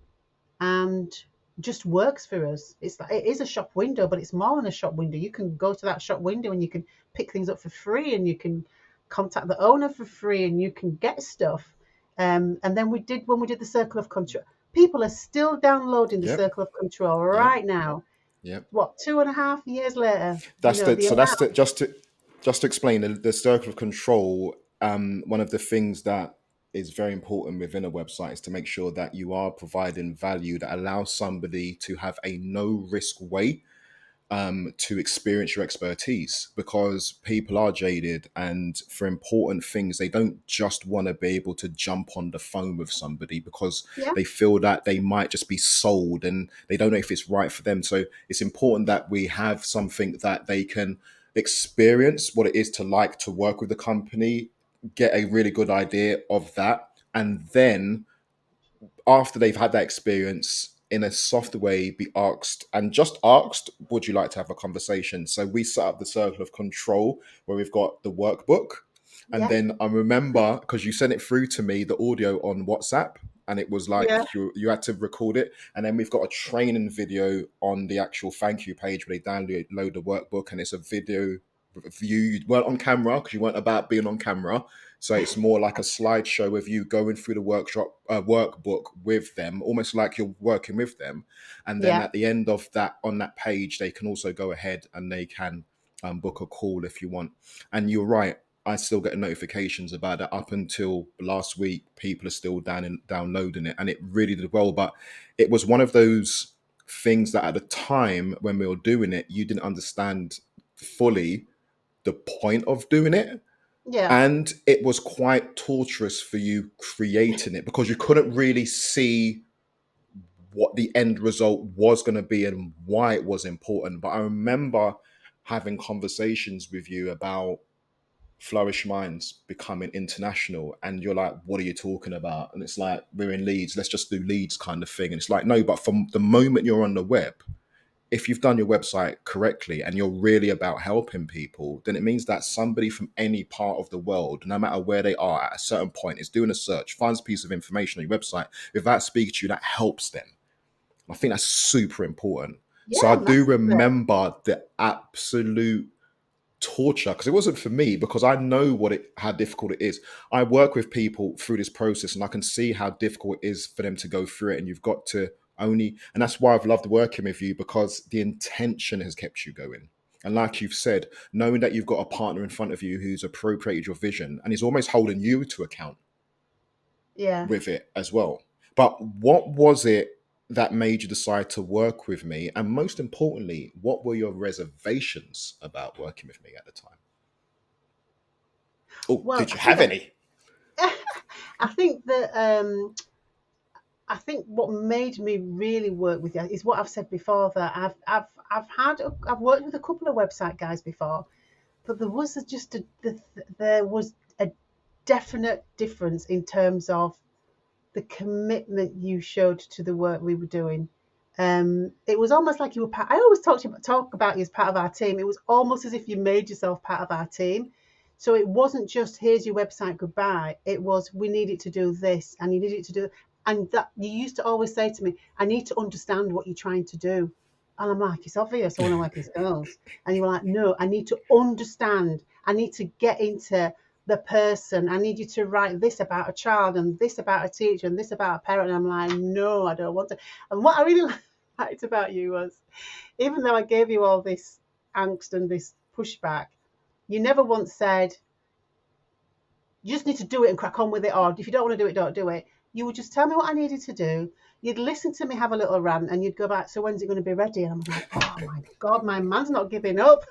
and just works for us. It's like it is a shop window, but it's more than a shop window. You can go to that shop window and you can pick things up for free, and you can contact the owner for free, and you can get stuff. And then when we did the circle of control, people are still downloading the
Yep.
circle of control
Yep.
right now.
Yep.
What, 2.5 years later?
That's the
The
so that's
amount.
the just to explain the circle of control. One of the things that is very important within a website is to make sure that you are providing value that allows somebody to have a no risk way to experience your expertise, because people are jaded, and for important things they don't just want to be able to jump on the phone with somebody because
Yeah,
they feel that they might just be sold and they don't know if it's right for them. So it's important that we have something that they can experience what it is to like to work with the company, get a really good idea of that, and then after they've had that experience, in a soft way, be asked, and just asked, would you like to have a conversation? So we set up the circle of control where we've got the workbook. And
yeah,
then I remember, because you sent it through to me, the audio on WhatsApp, and it was
yeah,
like you had to record it. And then we've got a training video on the actual thank you page where they download the workbook, and it's a video view. You weren't on camera because you weren't about being on camera, so it's more like a slideshow of you going through the workbook with them, almost like you're working with them. And then
yeah,
at the end of that, on that page, they can also go ahead and they can book a call if you want. And you're right. I still get notifications about it. Up until last week, people are still downloading it, and it really did well. But it was one of those things that at the time when we were doing it, you didn't understand fully the point of doing it,
yeah,
and it was quite torturous for you creating it because you couldn't really see what the end result was going to be and why it was important. But I remember having conversations with you about Flourish Minds becoming international, and you're like, what are you talking about? And it's like, we're in Leeds, let's just do Leeds kind of thing. And it's like, no, but from the moment you're on the web, if you've done your website correctly and you're really about helping people, then it means that somebody from any part of the world, no matter where they are at a certain point, is doing a search, finds a piece of information on your website, without speaking to you, that helps them. I think that's super important. So I
yeah,
do
massively.
remember the absolute torture, because it wasn't for me, because I know how difficult it is. I work with people through this process and I can see how difficult it is for them to go through it, and you've got to only, and that's why I've loved working with you, because the intention has kept you going. And like you've said, knowing that you've got a partner in front of you who's appropriated your vision and is almost holding you to account
Yeah.
with it as well. But what was it that made you decide to work with me? And most importantly, what were your reservations about working with me at the time? Oh,
Well,
did you have any?
I think that I think what made me really work with you is what I've said before, that I've worked with a couple of website guys before, but there was a definite difference in terms of the commitment you showed to the work we were doing. It was almost like you were part. I always talk about you as part of our team. It was almost as if you made yourself part of our team. So it wasn't just here's your website, goodbye. It was we need it to do this, and you need it to do. And that you used to always say to me, I need to understand what you're trying to do. And I'm like, it's obvious. I want to work with girls. And you were like, no, I need to understand. I need to get into the person. I need you to write this about a child and this about a teacher and this about a parent. And I'm like, no, I don't want to. And what I really liked about you was, even though I gave you all this angst and this pushback, you never once said, you just need to do it and crack on with it, or if you don't want to do it, don't do it. You would just tell me what I needed to do. You'd listen to me have a little rant, and you'd go back, so when's it going to be ready? And I'm like, oh my God, my man's not giving up.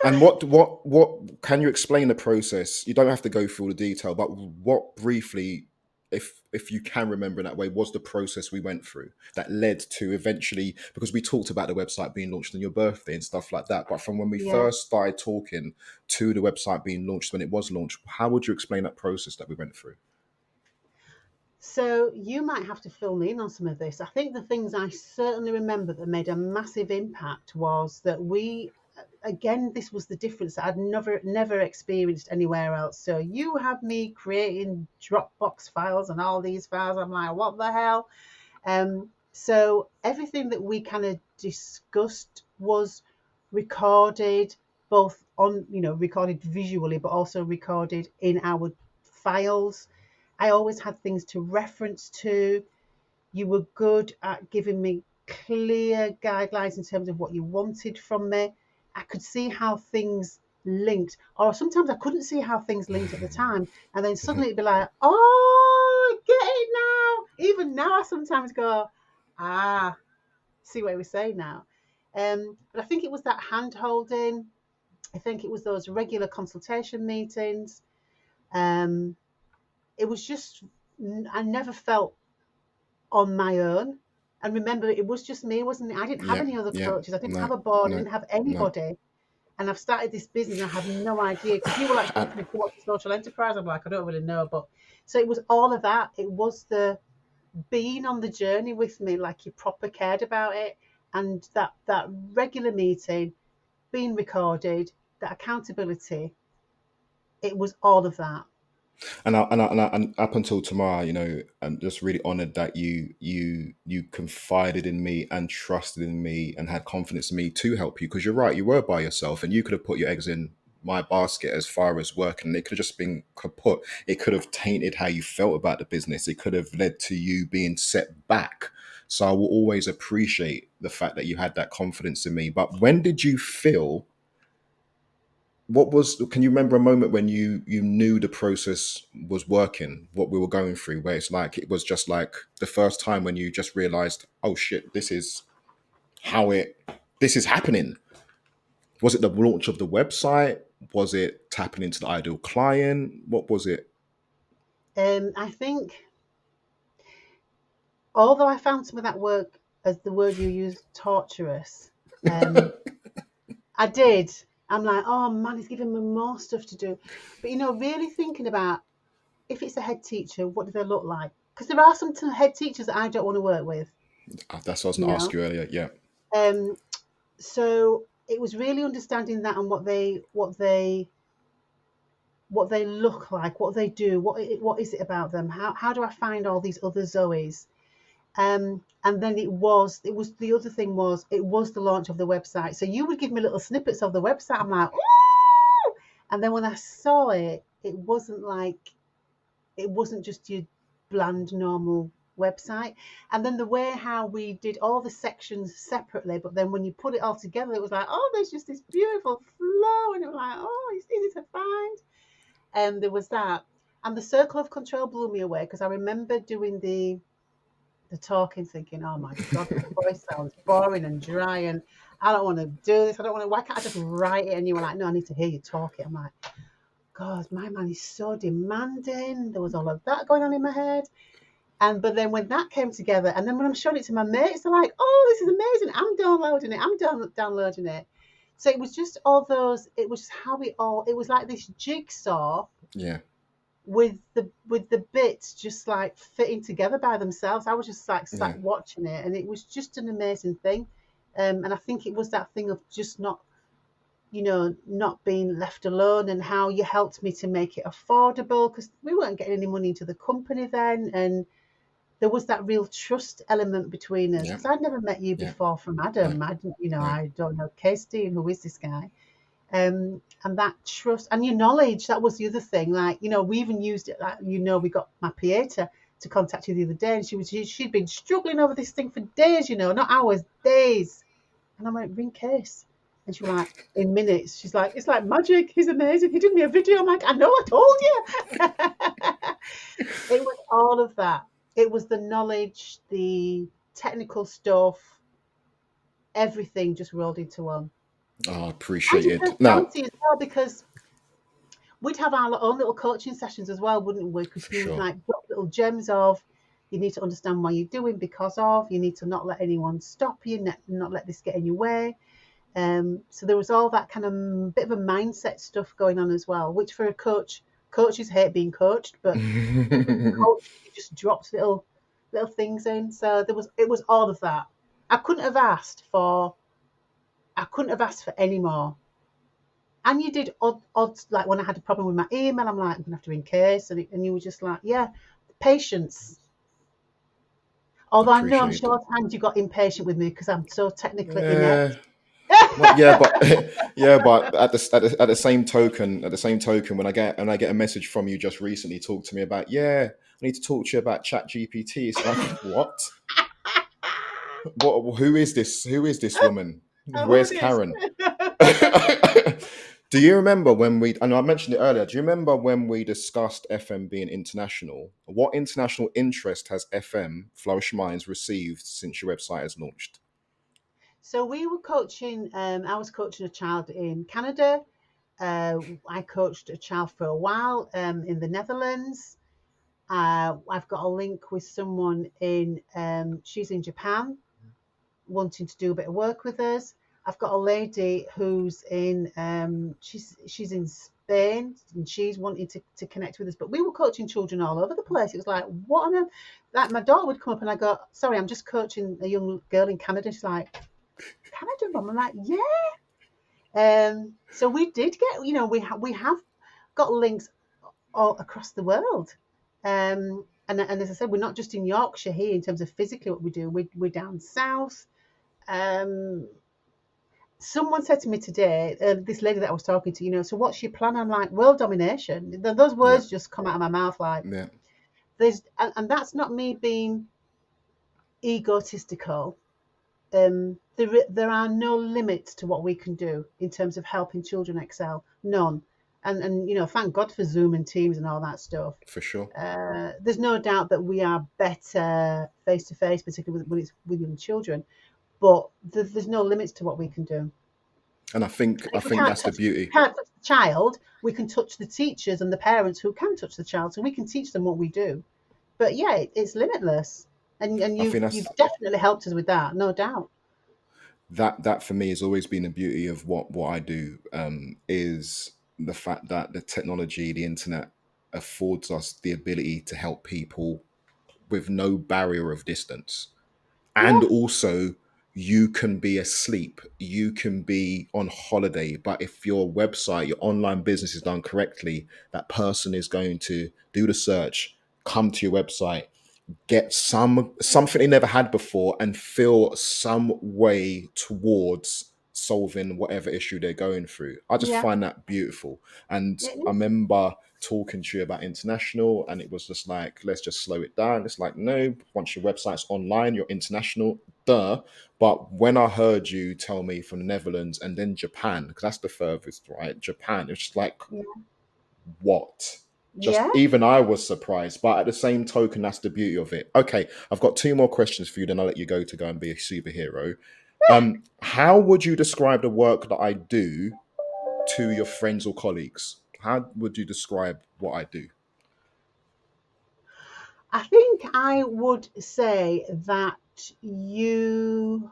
And what can you explain the process? You don't have to go through all the detail, but what briefly, if you can remember in that way, was the process we went through that led to eventually, because we talked about the website being launched on your birthday and stuff like that. But from when we
Yeah.
first started talking to the website being launched, when it was launched, how would you explain that process that we went through?
So you might have to fill me in on some of this. I think the things I certainly remember that made a massive impact was that again, this was the difference that I'd never experienced anywhere else. So you had me creating Dropbox files and all these files. I'm like, what the hell? So everything that we kind of discussed was recorded, both on, recorded visually, but also recorded in our files. I always had things to reference to. You were good at giving me clear guidelines in terms of what you wanted from me. I could see how things linked, or sometimes I couldn't see how things linked at the time. And then suddenly it'd be like, oh, I get it now. Even now, I sometimes go, ah, see what we say now. But I think it was that hand holding. I think it was those regular consultation meetings. Um, it was just, I never felt on my own. And remember, it was just me, wasn't it? I didn't have
Yeah,
any other
yeah.
coaches. I didn't
No,
have a board. I
no,
didn't have
no.
anybody. And I've started this business and I have no idea. Because people like
And,
saying to me, what's a social enterprise? I'm like, I don't really know. But so it was all of that. It was the being on the journey with me, like you proper cared about it. And that regular meeting being recorded, that accountability, it was all of that.
and up until tomorrow, I'm just really honored that you confided in me and trusted in me and had confidence in me to help you, because you're right, you were by yourself and you could have put your eggs in my basket as far as work, and it could have just been kaput. It could have tainted how you felt about the business. It could have led to you being set back. So I will always appreciate the fact that you had that confidence in me. But when did you feel, can you remember a moment when you knew the process was working, what we were going through, where it's like it was just like the first time when you just realized, oh shit, how it this is happening? Was it the launch of the website? Was it tapping into the ideal client? What was it?
I think, although I found some of that work, as the word you used, torturous, um, I did. I'm like, oh man, he's giving me more stuff to do. But really thinking about, if it's a head teacher, what do they look like? Because there are some head teachers that I don't want to work with,
That's what I was
you
going to
know.
ask you earlier. Yeah.
Um, so it was really understanding that and what they look like, what they do, what is it about them? How do I find all these other Zoes? And then it was the other thing was it was the launch of the website. So you would give me little snippets of the website. I'm like, ooh! And then when I saw it, it wasn't just your bland normal website. And then the way how we did all the sections separately, but then when you put it all together, it was like, oh, there's just this beautiful flow, and it was like, oh, it's easy to find. And there was that. And the circle of control blew me away because I remember doing the talking, thinking, oh my God, my voice sounds boring and dry, and I don't want to do this. I don't want to. Why can't I just write it? And you were like, no, I need to hear you talk it. I'm like, God, my man is so demanding. There was all of that going on in my head. But then when that came together, and then when I'm showing it to my mates, they're like, oh, this is amazing. I'm downloading it. I'm downloading it. So it was just all those, it was just how it was like this jigsaw
Yeah.
with the bits just like fitting together by themselves. I was just like
Yeah.
sat watching it, and it was just an amazing thing. And I think it was that thing of just not being left alone, and how you helped me to make it affordable, because we weren't getting any money into the company then, and there was that real trust element between us,
Yeah.
because I'd never met you
Yeah.
before from
No.
Adam. I didn't,
No.
I don't know Kase Dean, who is this guy? And that trust and your knowledge, that was the other thing. Like, we even used it, like, we got my PA to contact you the other day, and she'd been struggling over this thing for days, not hours, days. And I went, ring Case. And she was like, in minutes, she's like, it's like magic. He's amazing. He did me a video. I'm like, I know, I told you. It was all of that. It was the knowledge, the technical stuff, everything just rolled into one.
Oh,
And your
appreciated. Now,
personality as well, because we'd have our own little coaching sessions as well, wouldn't we? Because
for
you would
sure.
like drop little gems of, you need to understand why you're doing, because of, you need to not let anyone stop you, not let this get in your way. So there was all that kind of bit of a mindset stuff going on as well, which for a coach, coaches hate being coached, but coach just drops little things in. So it was all of that. I couldn't have asked for I couldn't have asked for any more. And you did odd, like when I had a problem with my email, I'm like, I'm gonna have to ring Case, and you were just like, yeah, patience. Although I know I'm
Appreciated.
sure at times you got impatient with me because I'm so technically
Yeah.
inept.
Well, yeah, but yeah, but at the same token, when I get a message from you just recently, talk to me about, yeah, I need to talk to you about Chat GPT. It's like, what? What? Who is this? Who is this woman?
Who
Where's
this?
Karen? Do you remember when I know I mentioned it earlier. Do you remember when we discussed FM being international? What international interest has FM Flourish Minds received since your website has launched?
So we were coaching. I was coaching a child in Canada. I coached a child for a while in the Netherlands. I've got a link with someone in. She's in Japan, wanting to do a bit of work with us. I've got a lady who's in. She's in Spain, and she's wanting to connect with us. But we were coaching children all over the place. It was like, what on earth? Like my daughter would come up and I go, sorry, I'm just coaching a young girl in Canada. She's like, Canada, mum. I'm like, yeah. So we did get, we have got links all across the world. And as I said, we're not just in Yorkshire here in terms of physically what we do. We're down south. Um, Someone said to me today, this lady that I was talking to, so what's your plan? I'm like, world domination. Those
Yeah,
words just come out of my mouth like
yeah,
and that's not me being egotistical. There are no limits to what we can do in terms of helping children excel. None. And thank God for Zoom and Teams and all that stuff.
for sure.
There's no doubt that we are better face to face, particularly when it's with young children. But there's no limits to what we can do.
And I
If we
think that's the beauty.
can't touch the child, we can touch the teachers and the parents who can touch the child, so we can teach them what we do. But yeah, it's limitless, and
I think
you've definitely helped us with that, no doubt.
that for me has always been the beauty of what I do, is the fact that the technology, the internet, affords us the ability to help people with no barrier of distance. And
Yeah,
also, you can be asleep, you can be on holiday, but if your website, your online business is done correctly, that person is going to do the search, come to your website, get something they never had before, and feel some way towards solving whatever issue they're going through. I just
yeah,
find that beautiful. And
it
I
is.
remember talking to you about international, and it was just like, let's just slow it down. It's like, no, once your website's online, you're international, duh. But when I heard you tell me from the Netherlands and then Japan, because that's the furthest, right? Japan, it's just like,
Yeah,
what? Just
yeah.
even I was surprised, but at the same token, that's the beauty of it. Okay, I've got two more questions for you, then I'll let you go and be a superhero. How would you describe the work that I do to your friends or colleagues? How would you describe what I do?
I think I would say that you.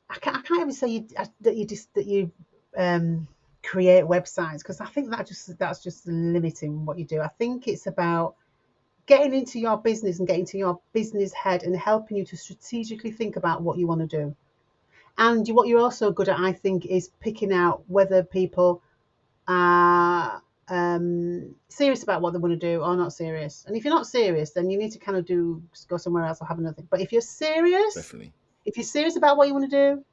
I can't even say that you um, create websites, because I think that's just limiting what you do. I think it's about getting into your business and getting to your business head and helping you to strategically think about what you want to do. And what you're also good at, I think, is picking out whether people are serious about what they want to do or not serious. And if you're not serious, then you need to kind of go somewhere else or have another thing. But
Definitely,
if you're serious about what you want to do,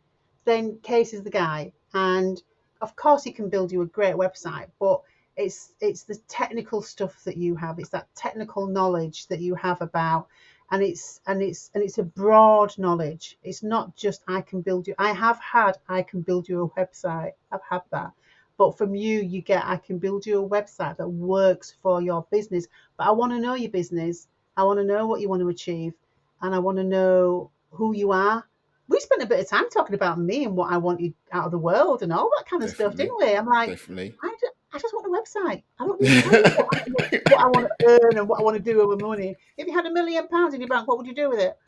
then Case is the guy. And of course, he can build you a great website, but it's the technical stuff that you have. It's that technical knowledge that you have about, and it's a broad knowledge. It's not just I can build you. I can build you a website. I've had that. But from you, you get I can build you a website that works for your business. But I want to know your business. I want to know what you want to achieve, and I want to know who you are. We spent a bit of time talking about me and what I wanted out of the world and all that kind of stuff,
definitely,
didn't we? I'm like,
definitely.
I just want a website. I don't need to tell you what I want to earn and what I want to do with my money. If you had £1 million in your bank, what would you do with it?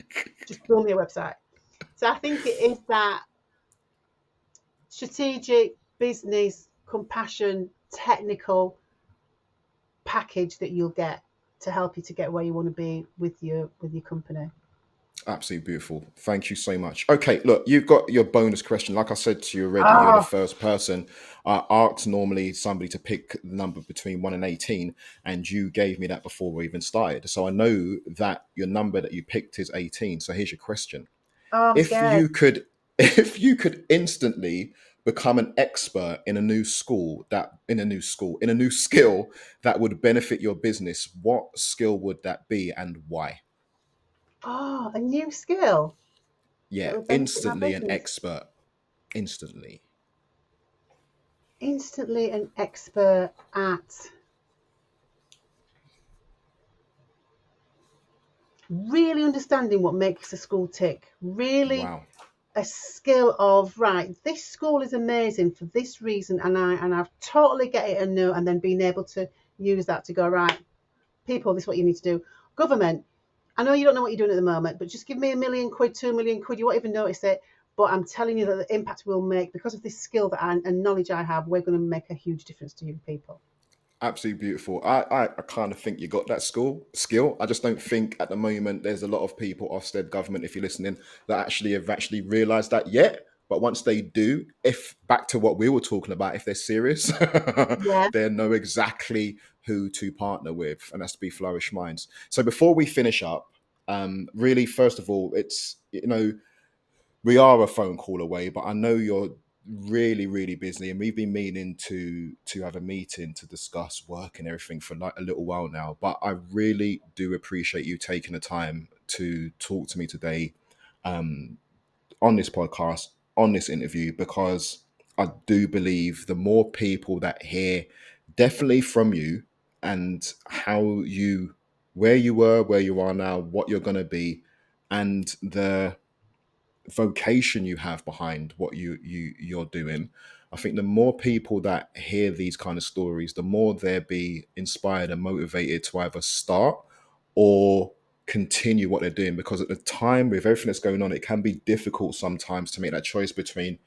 Just build me a website. So I think it is that strategic, business, compassion, technical package that you'll get to help you to get where you want to be with your company.
Absolutely beautiful. Thank you so much. Okay, look, you've got your bonus question. Like I said to you already, you're the
Oh,
first person. I asked normally somebody to pick the number between 1 and 18, and you gave me that before we even started. So I know that your number that you picked is 18. So here's your question.
I'm
If
scared.
you could if you could instantly become an expert in a new in a new skill that would benefit your business, what skill would that be and why?
Oh, a new skill that
Yeah,
would benefit my
instantly an
business.
expert. Instantly.
Instantly an expert at really understanding what makes a school tick. Really
Wow.
a skill of, right, this school is amazing for this reason, and I've totally get it and know, and then being able to use that to go, right, people, this is what you need to do. Government, I know you don't know what you're doing at the moment, but just give me £1 million, £2 million, you won't even notice it. But I'm telling you that the impact we'll make because of this skill and knowledge I have, we're going to make a huge difference to you people.
Absolutely beautiful. I kind of think you got that skill. I just don't think at the moment there's a lot of people, Ofsted government, if you're listening, that actually have actually realised that yet. But once they do, if back to what we were talking about, if they're serious,
Yeah,
they know exactly who to partner with, and that's to be Flourish Minds. So before we finish up, really, first of all, it's we are a phone call away, but I know you're really, really busy, and we've been meaning to have a meeting to discuss work and everything for like a little while now. But I really do appreciate you taking the time to talk to me today, um, on this podcast, on this interview, because I do believe the more people that hear definitely from you and how you, where you were, where you are now, what you're going to be, and the vocation you have behind what you're doing. I think the more people that hear these kind of stories, the more they'll be inspired and motivated to either start or continue what they're doing. Because at the time, with everything that's going on, it can be difficult sometimes to make that choice between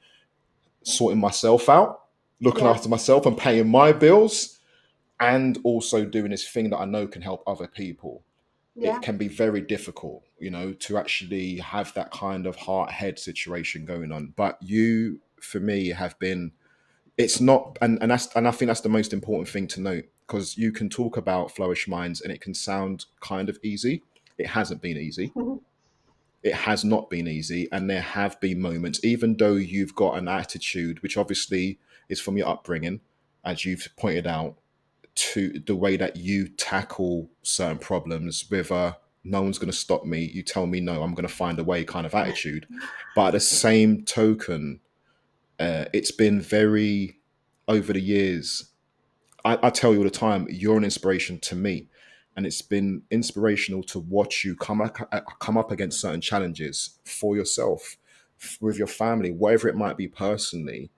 sorting myself out, looking
yeah,
after myself and paying my bills, and also doing this thing that I know can help other people. It
yeah.
can be very difficult, to actually have that kind of heart head situation going on. But you, for me, have been, it's not, and I think that's the most important thing to note, because you can talk about Flourish Minds and it can sound kind of easy. It hasn't been easy. It has not been easy. And there have been moments, even though you've got an attitude, which obviously is from your upbringing, as you've pointed out, to the way that you tackle certain problems with a no one's going to stop me, you tell me no, I'm going to find a way kind of attitude. But at the same token, it's been very, over the years, I tell you all the time, you're an inspiration to me. And it's been inspirational to watch you come up against certain challenges for yourself, with your family, whatever it might be personally,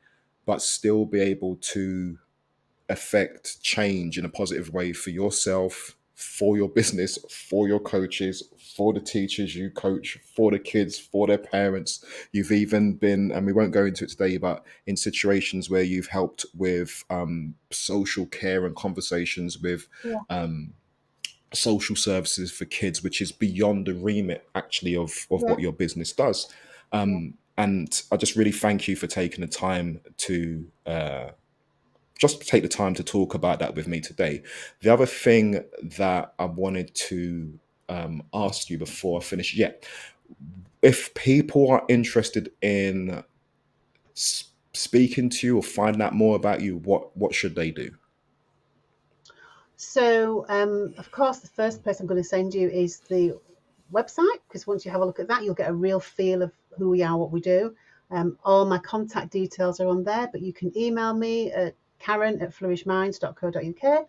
but still be able to affect change in a positive way for yourself, for your business, for your coaches, for the teachers you coach, for the kids, for their parents. You've even been, and we won't go into it today, but in situations where you've helped with social care and conversations with
Yeah,
um, social services for kids, which is beyond the remit actually of
yeah,
what your business does.
yeah.
And I just really thank you for taking the time to just take the time to talk about that with me today. The other thing that I wanted to ask you before I finish, yeah, if people are interested in speaking to you or finding out more about you, what should they do?
So, of course, the first place I'm going to send you is the website, because once you have a look at that, you'll get a real feel of who we are, what we do. All my contact details are on there, but you can email me at karen@flourishminds.co.uk.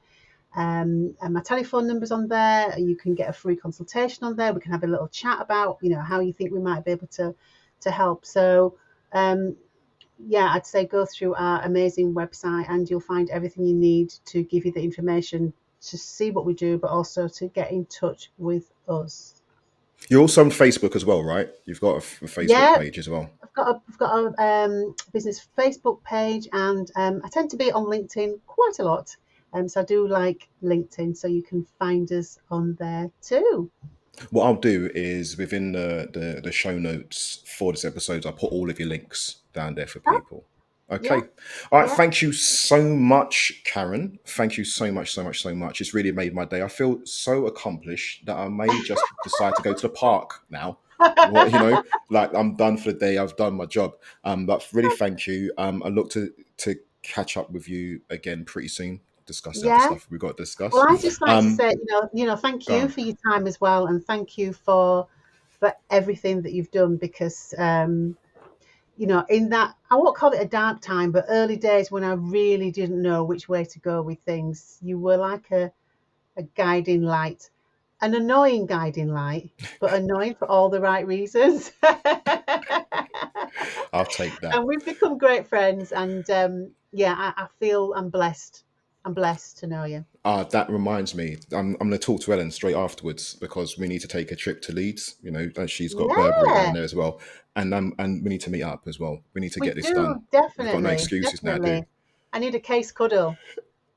And my telephone number's on there. You can get a free consultation on there. We can have a little chat about, how you think we might be able to help. So, um, yeah, I'd say go through our amazing website and you'll find everything you need to give you the information to see what we do, but also to get in touch with us.
You're also on Facebook as well, right? You've got a Facebook
Yeah,
page as well.
I've got a business Facebook page, and I tend to be on LinkedIn quite a lot. So I do like LinkedIn, so you can find us on there too.
What I'll do is within the show notes for this episode, I'll put all of your links down there for
Oh,
people.
yeah,
Okay. All right.
yeah.
Thank you so much, Karen. Thank you so much, so much, so much. It's really made my day. I feel so accomplished that I may just decide to go to the park now. Well, like I'm done for the day. I've done my job. But really, thank you. I look to catch up with you again pretty soon. Discuss the other
Yeah.
stuff we've got to discuss.
Well, I just like to
Um,
say, thank
go
you
on.
for your time as well, and thank you for everything that you've done because in that, I won't call it a dark time, but early days when I really didn't know which way to go with things, you were like a guiding light, an annoying guiding light, but annoying for all the right reasons.
I'll take that.
And we've become great friends. And yeah, I feel I'm blessed. I'm blessed to know you.
That reminds me, I'm going to talk to Ellen straight afterwards because we need to take a trip to Leeds. You know, and she's got Burberry down
Yeah,
there as well, and we need to meet up as well. We need to
we
get this done.
do.
We've got no
Definitely.
excuses now, do?
Definitely. I need a case cuddle.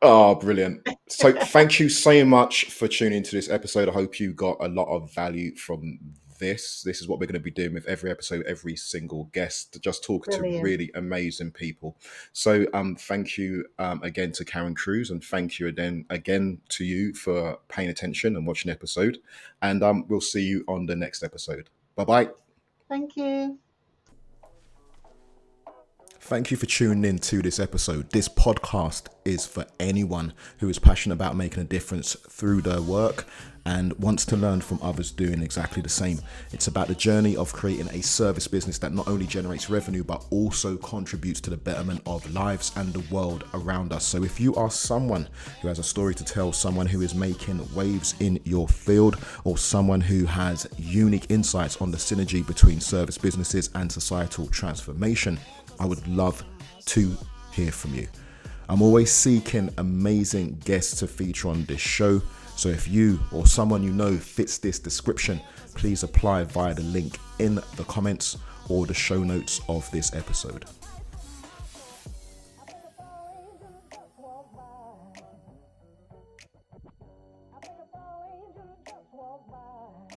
Oh, brilliant. So thank you so much for tuning into this episode. I hope you got a lot of value from this. This is what we're going to be doing with every episode, every single guest, just talk to
Brilliant.
really amazing people. So thank you again to Karen Cruz, and thank you again to you for paying attention and watching the episode. And we'll see you on the next episode. Bye-bye.
Thank you.
Thank you for tuning in to this episode. This podcast is for anyone who is passionate about making a difference through their work and wants to learn from others doing exactly the same. It's about the journey of creating a service business that not only generates revenue, but also contributes to the betterment of lives and the world around us. So if you are someone who has a story to tell, someone who is making waves in your field, or someone who has unique insights on the synergy between service businesses and societal transformation, I would love to hear from you. I'm always seeking amazing guests to feature on this show. So if you or someone you know fits this description, please apply via the link in the comments or the show notes of this episode.